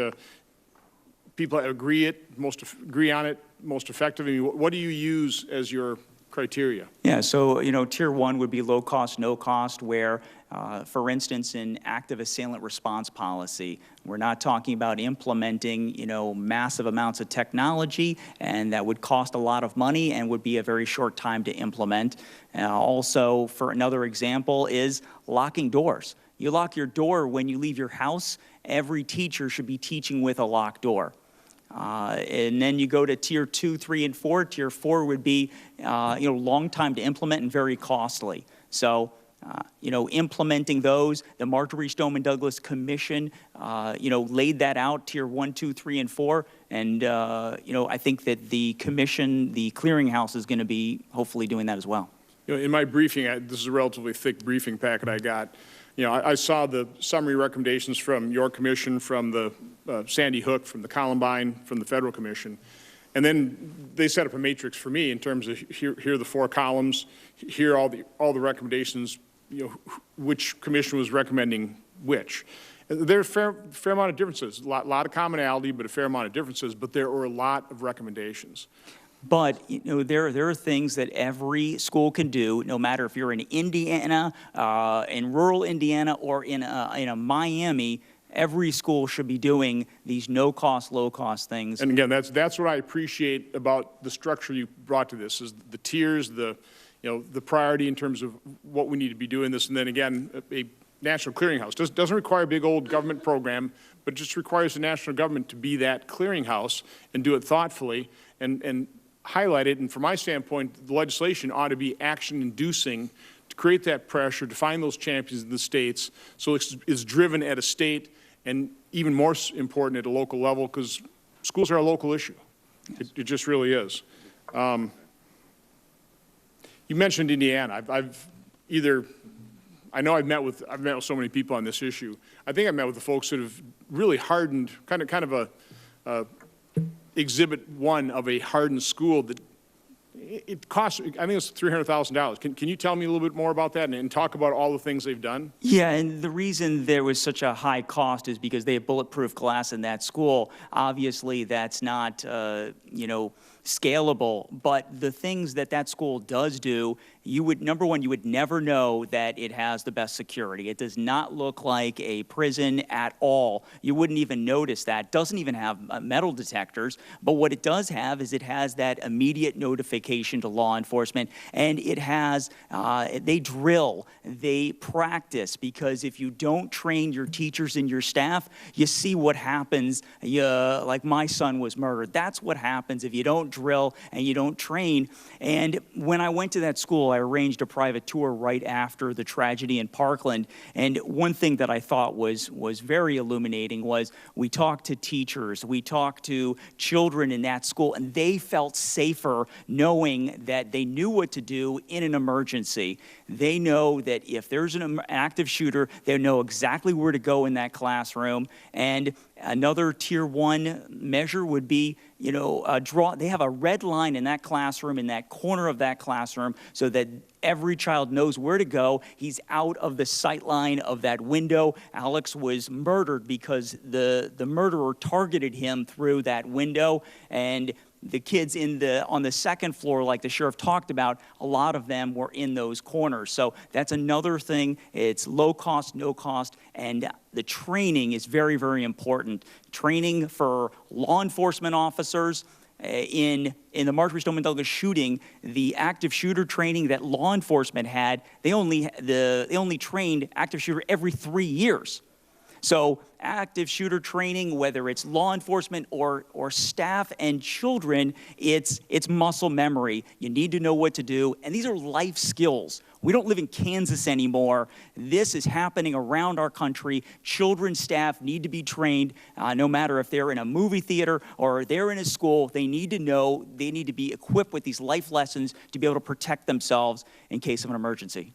people agree on it, most effective? I mean, what do you use as your criteria? Yeah, so, tier 1 would be low cost, no cost, where, for instance, in active assailant response policy, we're not talking about implementing, massive amounts of technology, and that would cost a lot of money and would be a very short time to implement. Also, for another example, is locking doors. You lock your door when you leave your house. Every teacher should be teaching with a locked door. And then you go to tier 2, 3, and 4. Tier 4 would be, long time to implement and very costly. So, implementing those, the Marjory Stoneman Douglas Commission, laid that out, tier 1, 2, 3, and 4. And, I think that the commission, the clearinghouse, is going to be hopefully doing that as well. In my briefing, this is a relatively thick briefing packet I got. I saw the summary recommendations from your commission, from the Sandy Hook, from the Columbine, from the Federal Commission. And then they set up a matrix for me in terms of here are the 4 columns, here are all the recommendations, which commission was recommending which. There are a fair amount of differences, a lot of commonality, but a fair amount of differences, but there were a lot of recommendations. But, there are things that every school can do, no matter if you're in Indiana, in rural Indiana, or in a Miami. Every school should be doing these no-cost, low-cost things. And again, that's what I appreciate about the structure you brought to this, is the tiers, the priority in terms of what we need to be doing this, and then again, a national clearinghouse. Doesn't require a big old government program, but just requires the national government to be that clearinghouse and do it thoughtfully and highlight it. And from my standpoint, the legislation ought to be action-inducing to create that pressure, to find those champions in the states, so it's driven at a state and even more important at a local level, because schools are a local issue. It just really is. You mentioned Indiana. I know I've met with so many people on this issue. I think I've met with the folks that have really hardened, kind of a exhibit 1 of a hardened school that it costs, I think it's $300,000. Can you tell me a little bit more about that and talk about all the things they've done? Yeah, and the reason there was such a high cost is because they have bulletproof glass in that school. Obviously, that's not, scalable, but the things that school does do number one, you would never know that it has the best security. It does not look like a prison at all. You wouldn't even notice that. It doesn't even have metal detectors, but what it does have is it has that immediate notification to law enforcement, and it has, they drill, they practice, because if you don't train your teachers and your staff, you see what happens. Like my son was murdered. That's what happens if you don't drill and you don't train. And when I went to that school, I arranged a private tour right after the tragedy in Parkland. And one thing that I thought was very illuminating was we talked to teachers, we talked to children in that school, and they felt safer knowing that they knew what to do in an emergency. They know that if there's an active shooter, they know exactly where to go in that classroom. And another tier 1 measure would be, they have a red line in that classroom, in that corner of that classroom, so that every child knows where to go. He's out of the sight line of that window. Alex was murdered because the murderer targeted him through that window, and the kids on the second floor, like the sheriff talked about, a lot of them were in those corners. So that's another thing. It's low cost, no cost, and the training is very, very important. Training for law enforcement officers. In the Marjory Stoneman Douglas shooting, the active shooter training that law enforcement had, they only trained active shooter every 3 years. So active shooter training, whether it's law enforcement or staff and children, it's muscle memory. You need to know what to do, and these are life skills. We don't live in Kansas anymore. This is happening around our country. Children, staff need to be trained, no matter if they're in a movie theater or they're in a school. They need to know, they need to be equipped with these life lessons to be able to protect themselves in case of an emergency.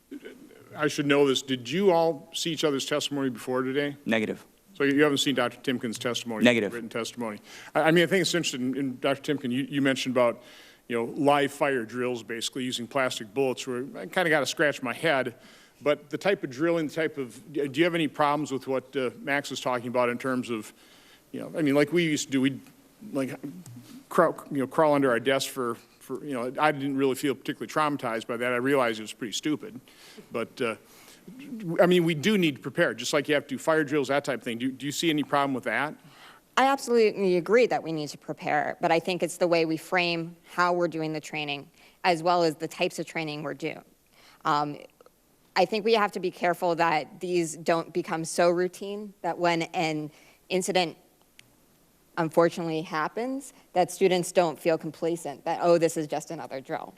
I should know this. Did you all see each other's testimony before today? Negative. So you haven't seen Dr. Timken's testimony? Negative. Written testimony. I mean, I think it's interesting, in Dr. Timken, you mentioned about, live fire drills, basically using plastic bullets, where I kind of got to scratch my head. But the type of drilling, do you have any problems with what Max was talking about in terms of, I mean, like we used to do, we'd crawl under our desk for I didn't really feel particularly traumatized by that. I realized it was pretty stupid. But, I mean, we do need to prepare, just like you have to do fire drills, that type of thing. Do you see any problem with that? I absolutely agree that we need to prepare, but I think it's the way we frame how we're doing the training, as well as the types of training we're doing. I think we have to be careful that these don't become so routine that when an incident unfortunately happens, that students don't feel complacent, that, oh, this is just another drill.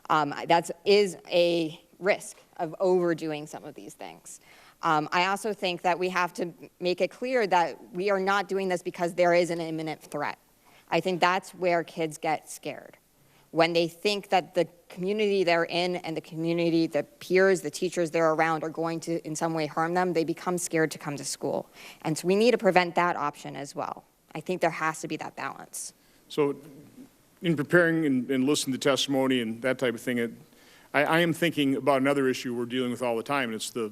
That is a risk of overdoing some of these things. I also think that we have to make it clear that we are not doing this because there is an imminent threat. I think that's where kids get scared. When they think that the community they're in and the community, the peers, the teachers they're around are going to in some way harm them, they become scared to come to school. And so we need to prevent that option as well. I think there has to be that balance. So in preparing and listening to testimony and that type of thing, I am thinking about another issue we're dealing with all the time, and it's the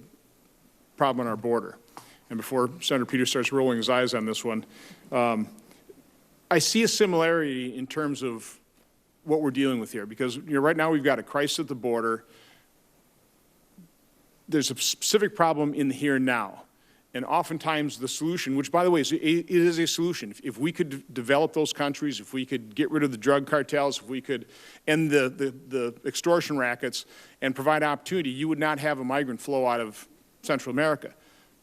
problem on our border. And before Senator Peters starts rolling his eyes on this one, I see a similarity in terms of what we're dealing with here, because right now we've got a crisis at the border. There's a specific problem in the here and now. And oftentimes the solution, which by the way, it is a solution. If we could develop those countries, if we could get rid of the drug cartels, if we could end the extortion rackets and provide opportunity, you would not have a migrant flow out of Central America.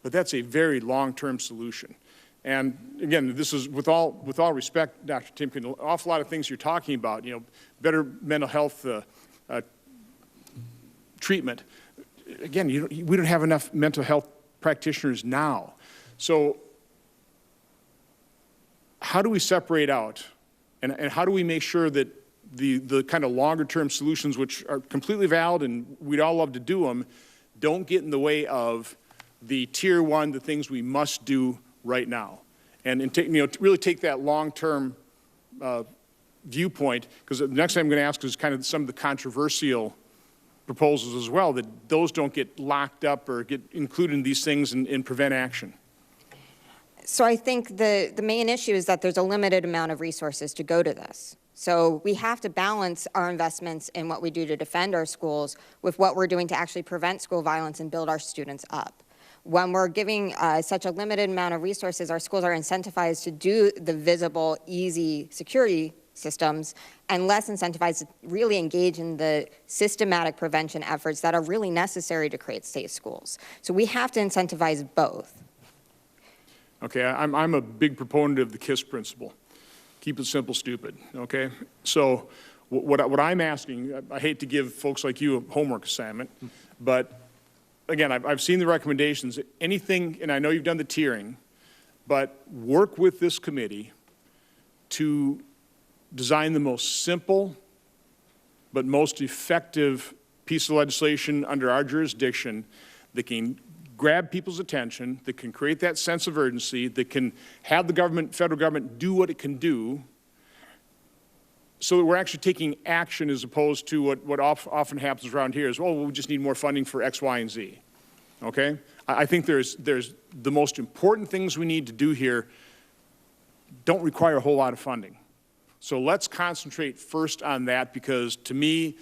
But that's a very long-term solution. And again, this is with all respect, Dr. Timken, an awful lot of things you're talking about, better mental health treatment. Again, we don't have enough mental health practitioners now. So how do we separate out and how do we make sure that the kind of longer term solutions, which are completely valid and we'd all love to do them, don't get in the way of the tier 1, the things we must do right now, and take, really take that long-term viewpoint, because the next thing I'm going to ask is kind of some of the controversial proposals as well, that those don't get locked up or get included in these things and prevent action. So I think the main issue is that there's a limited amount of resources to go to this. So we have to balance our investments in what we do to defend our schools with what we're doing to actually prevent school violence and build our students up. When we're giving such a limited amount of resources, our schools are incentivized to do the visible, easy security systems and less incentivized to really engage in the systematic prevention efforts that are really necessary to create safe schools. So we have to incentivize both. Okay, I'm a big proponent of the KISS principle. Keep it simple, stupid, okay? So what I'm asking, I hate to give folks like you a homework assignment, but again, I've seen the recommendations. Anything, and I know you've done the tiering, but work with this committee to design the most simple but most effective piece of legislation under our jurisdiction that can grab people's attention, that can create that sense of urgency, that can have the government, federal government, do what it can do, so that we're actually taking action as opposed to what often happens around here is, oh, we just need more funding for X, Y, and Z. Okay? I think there's the most important things we need to do here don't require a whole lot of funding. So let's concentrate first on that, because to me,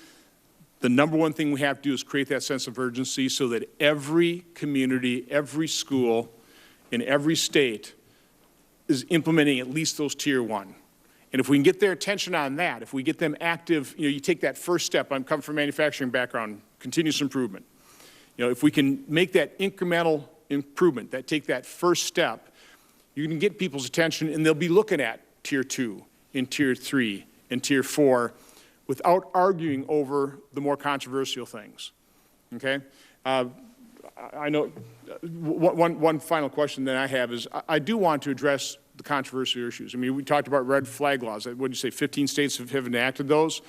the number one thing we have to do is create that sense of urgency so that every community, every school in every state is implementing at least those tier 1. And if we can get their attention on that, if we get them active, you take that first step. I'm coming from a manufacturing background, continuous improvement. If we can make that incremental improvement, take that first step, you can get people's attention and they'll be looking at tier 2 and tier 3 and tier 4 without arguing over the more controversial things, okay? I know one final question that I have is I do want to address the controversial issues. I mean, we talked about red flag laws. What did you say, 15 states have enacted those?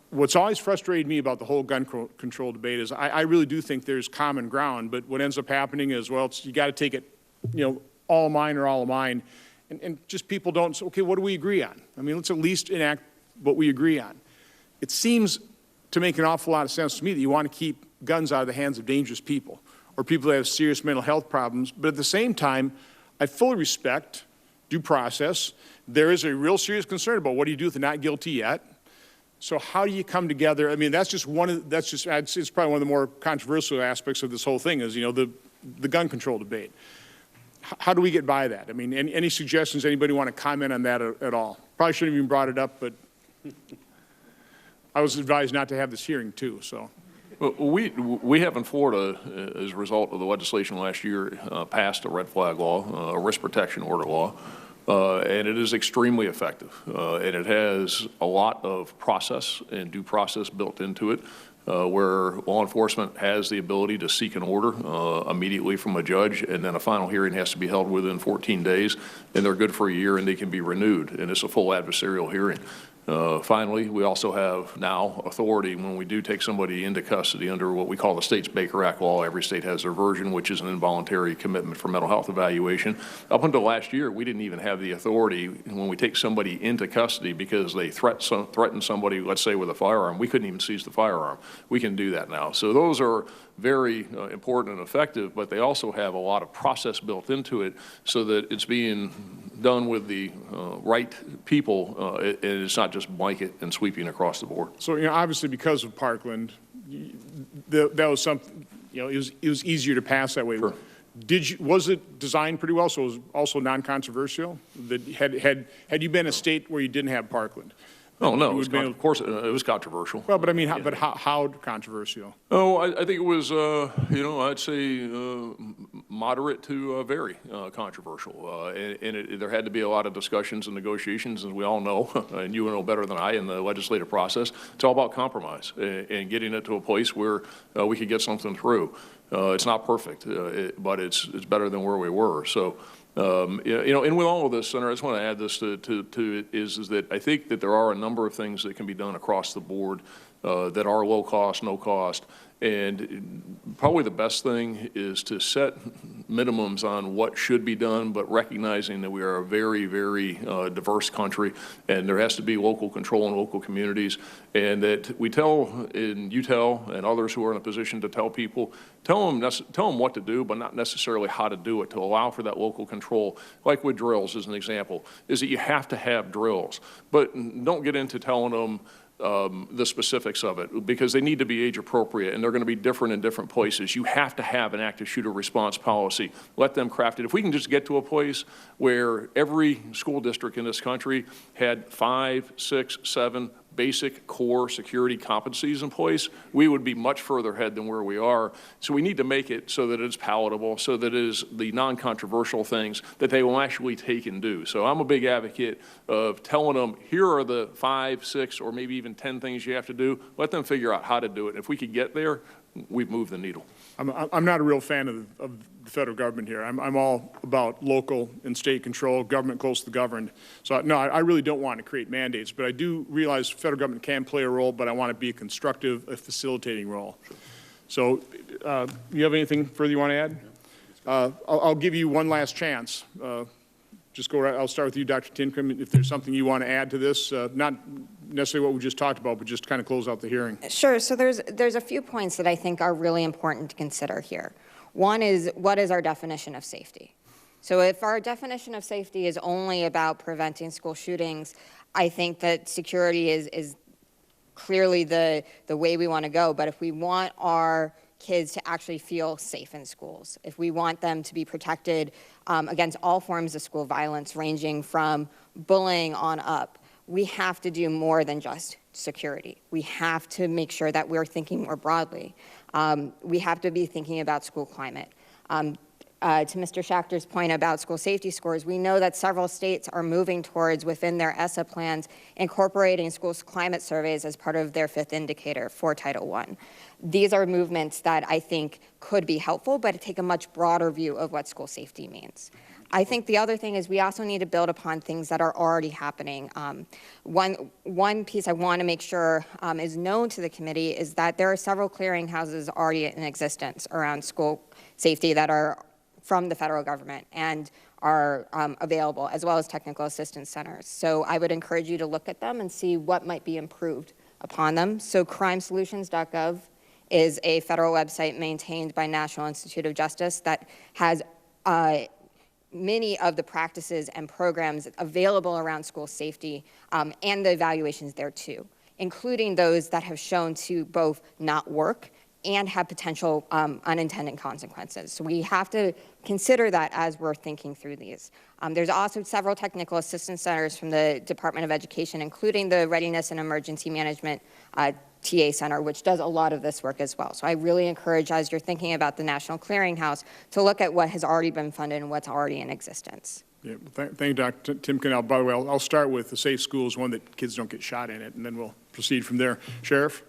What's always frustrated me about the whole gun control debate is I really do think there's common ground, but what ends up happening is, well, you got to take it, all mine or all of mine, and just people don't say, okay, what do we agree on? I mean, let's at least enact what we agree on. It seems to make an awful lot of sense to me that you want to keep guns out of the hands of dangerous people or people that have serious mental health problems, but at the same time, I fully respect due process. There is a real serious concern about what do you do with the not guilty yet. So how do you come together? I mean, it's probably one of the more controversial aspects of this whole thing is, the gun control debate. How do we get by that? I mean, any suggestions, anybody want to comment on that at all? Probably shouldn't have even brought it up, but I was advised not to have this hearing too, so. Well, we have in Florida, as a result of the legislation last year, passed a red flag law, a risk protection order law, and it is extremely effective. And it has a lot of process and due process built into it, where law enforcement has the ability to seek an order immediately from a judge, and then a final hearing has to be held within 14 days, and they're good for a year, and they can be renewed, and it's a full adversarial hearing. Finally, we also have now authority when we do take somebody into custody under what we call the state's Baker Act law. Every state has their version, which is an involuntary commitment for mental health evaluation. Up until last year, we didn't even have the authority when we take somebody into custody because they threaten somebody, let's say, with a firearm. We couldn't even seize the firearm. We can do that now. So those are very important and effective, but they also have a lot of process built into it so that it's being done with the right people, and it's not just blanket and sweeping across the board. So, obviously because of Parkland, that was something, it was easier to pass that way. Sure. Was it designed pretty well, so it was also non-controversial? Had you been a state where you didn't have Parkland? Oh, no, of course it was controversial. Well, but I mean, how controversial? Oh, I think it was, I'd say moderate to very controversial. There had to be a lot of discussions and negotiations, as we all know, and you know better than I, in the legislative process. It's all about compromise and getting it to a place where we could get something through. It's not perfect, but it's better than where we were. So. And with all of this, Senator, I just want to add this to it, is that I think that there are a number of things that can be done across the board that are low cost, no cost. And probably the best thing is to set minimums on what should be done, but recognizing that we are a very, very diverse country, and there has to be local control in local communities, and that we tell, and you tell, and others who are in a position to tell people, tell them what to do, but not necessarily how to do it, to allow for that local control. Like with drills, as an example, is that you have to have drills, but don't get into telling them the specifics of it, because they need to be age appropriate and they're going to be different in different places. You have to have an active shooter response policy. Let them craft it. If we can just get to a place where every school district in this country had 5, 6, 7 basic core security competencies in place, we would be much further ahead than where we are. So we need to make it so that it's palatable, so that it is the non-controversial things that they will actually take and do. So I'm a big advocate of telling them, here are the 5, 6, or maybe even 10 things you have to do. Let them figure out how to do it. And if we could get there, we've moved the needle. I'm not a real fan of the federal government here. I'm all about local and state control, government close to the governed. So, no, I really don't want to create mandates, but I do realize the federal government can play a role, but I want to be a constructive, a facilitating role. So, you have anything further you want to add? I'll give you one last chance. Just go right, I'll start with you, Dr. Tincombe, if there's something you want to add to this, not necessarily what we just talked about, but just kind of close out the hearing. Sure. So there's a few points that I think are really important to consider here. One is, what is our definition of safety? So if our definition of safety is only about preventing school shootings, I think that security is clearly the way we want to go. But if we want our kids to actually feel safe in schools, if we want them to be protected against all forms of school violence, ranging from bullying on up, we have to do more than just security. We have to make sure that we're thinking more broadly. We have to be thinking about school climate. To Mr. Schachter's point about school safety scores, we know that several states are moving towards, within their ESSA plans, incorporating school climate surveys as part of their 5th indicator for Title I. These are movements that I think could be helpful, but take a much broader view of what school safety means. I think the other thing is we also need to build upon things that are already happening. One piece I want to make sure is known to the committee is that there are several clearinghouses already in existence around school safety that are from the federal government and are available, as well as technical assistance centers. So I would encourage you to look at them and see what might be improved upon them. So crimesolutions.gov is a federal website maintained by National Institute of Justice that has many of the practices and programs available around school safety and the evaluations there too, including those that have shown to both not work and have potential unintended consequences. So we have to consider that as we're thinking through these. There's also several technical assistance centers from the Department of Education, including the Readiness and Emergency Management TA Center, which does a lot of this work as well. So I really encourage, as you're thinking about the National Clearinghouse, to look at what has already been funded and what's already in existence. Yeah, well, thank you, Dr. Tincombe. By the way, I'll start with the safe schools, one that kids don't get shot in it, and then we'll proceed from there. Sheriff?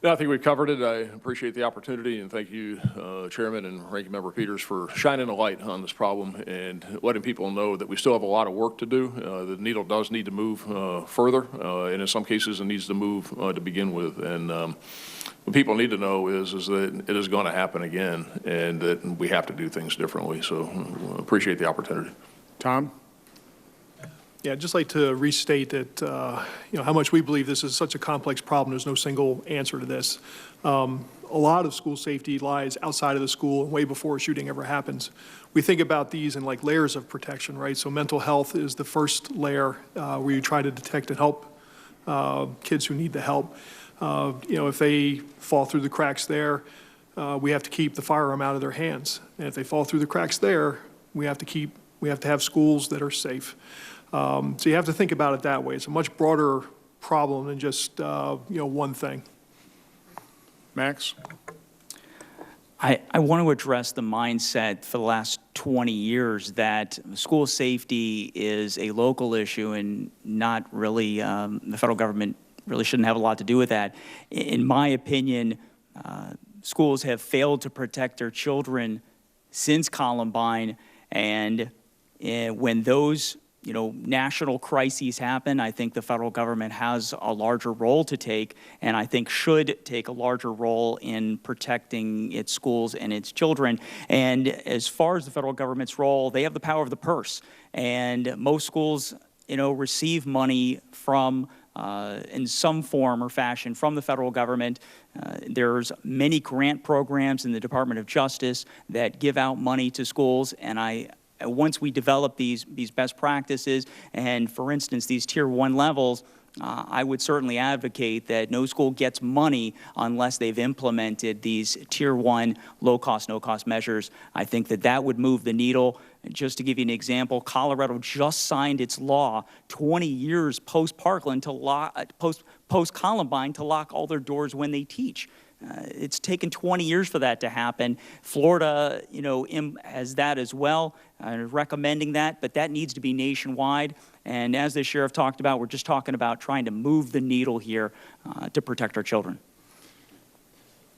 No, I think we've covered it. I appreciate the opportunity, and thank you, Chairman and Ranking Member Peters, for shining a light on this problem and letting people know that we still have a lot of work to do. The needle does need to move further, and in some cases it needs to move to begin with. And what people need to know is that it is going to happen again, and that we have to do things differently. So appreciate the opportunity. Tom? Yeah, I'd just like to restate that, how much we believe this is such a complex problem. There's no single answer to this. A lot of school safety lies outside of the school and way before a shooting ever happens. We think about these in like layers of protection, right? So mental health is the first layer where you try to detect and help kids who need the help. If they fall through the cracks there, we have to keep the firearm out of their hands. And if they fall through the cracks there, we have to have schools that are safe. So you have to think about it that way. It's a much broader problem than just, one thing. Max? I want to address the mindset for the last 20 years that school safety is a local issue and not really, the federal government really shouldn't have a lot to do with that. In my opinion, schools have failed to protect their children since Columbine, and when those national crises happen, I think the federal government has a larger role to take, and I think should take a larger role in protecting its schools and its children. And as far as the federal government's role, they have the power of the purse. And most schools, receive money from, in some form or fashion, from the federal government. There's many grant programs in the Department of Justice that give out money to schools, and once we develop these best practices, and for instance, these Tier 1 levels, I would certainly advocate that no school gets money unless they've implemented these Tier 1 low-cost, no-cost measures. I think that would move the needle. Just to give you an example, Colorado just signed its law 20 years post-Parkland post-Columbine to lock all their doors when they teach. It's taken 20 years for that to happen. Florida, has that as well, recommending that, but that needs to be nationwide. And as the sheriff talked about, we're just talking about trying to move the needle here to protect our children.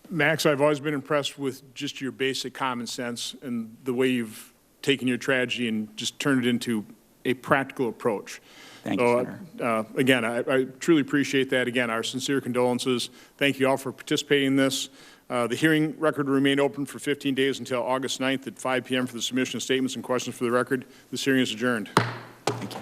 Max, I've always been impressed with just your basic common sense and the way you've taken your tragedy and just turned it into a practical approach. Thank you, Senator. Again, I truly appreciate that. Again, our sincere condolences. Thank you all for participating in this. The hearing record will remain open for 15 days until August 9th at 5 p.m. for the submission of statements and questions for the record. This hearing is adjourned. Thank you.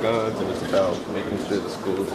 Guns and it's about making sure the schools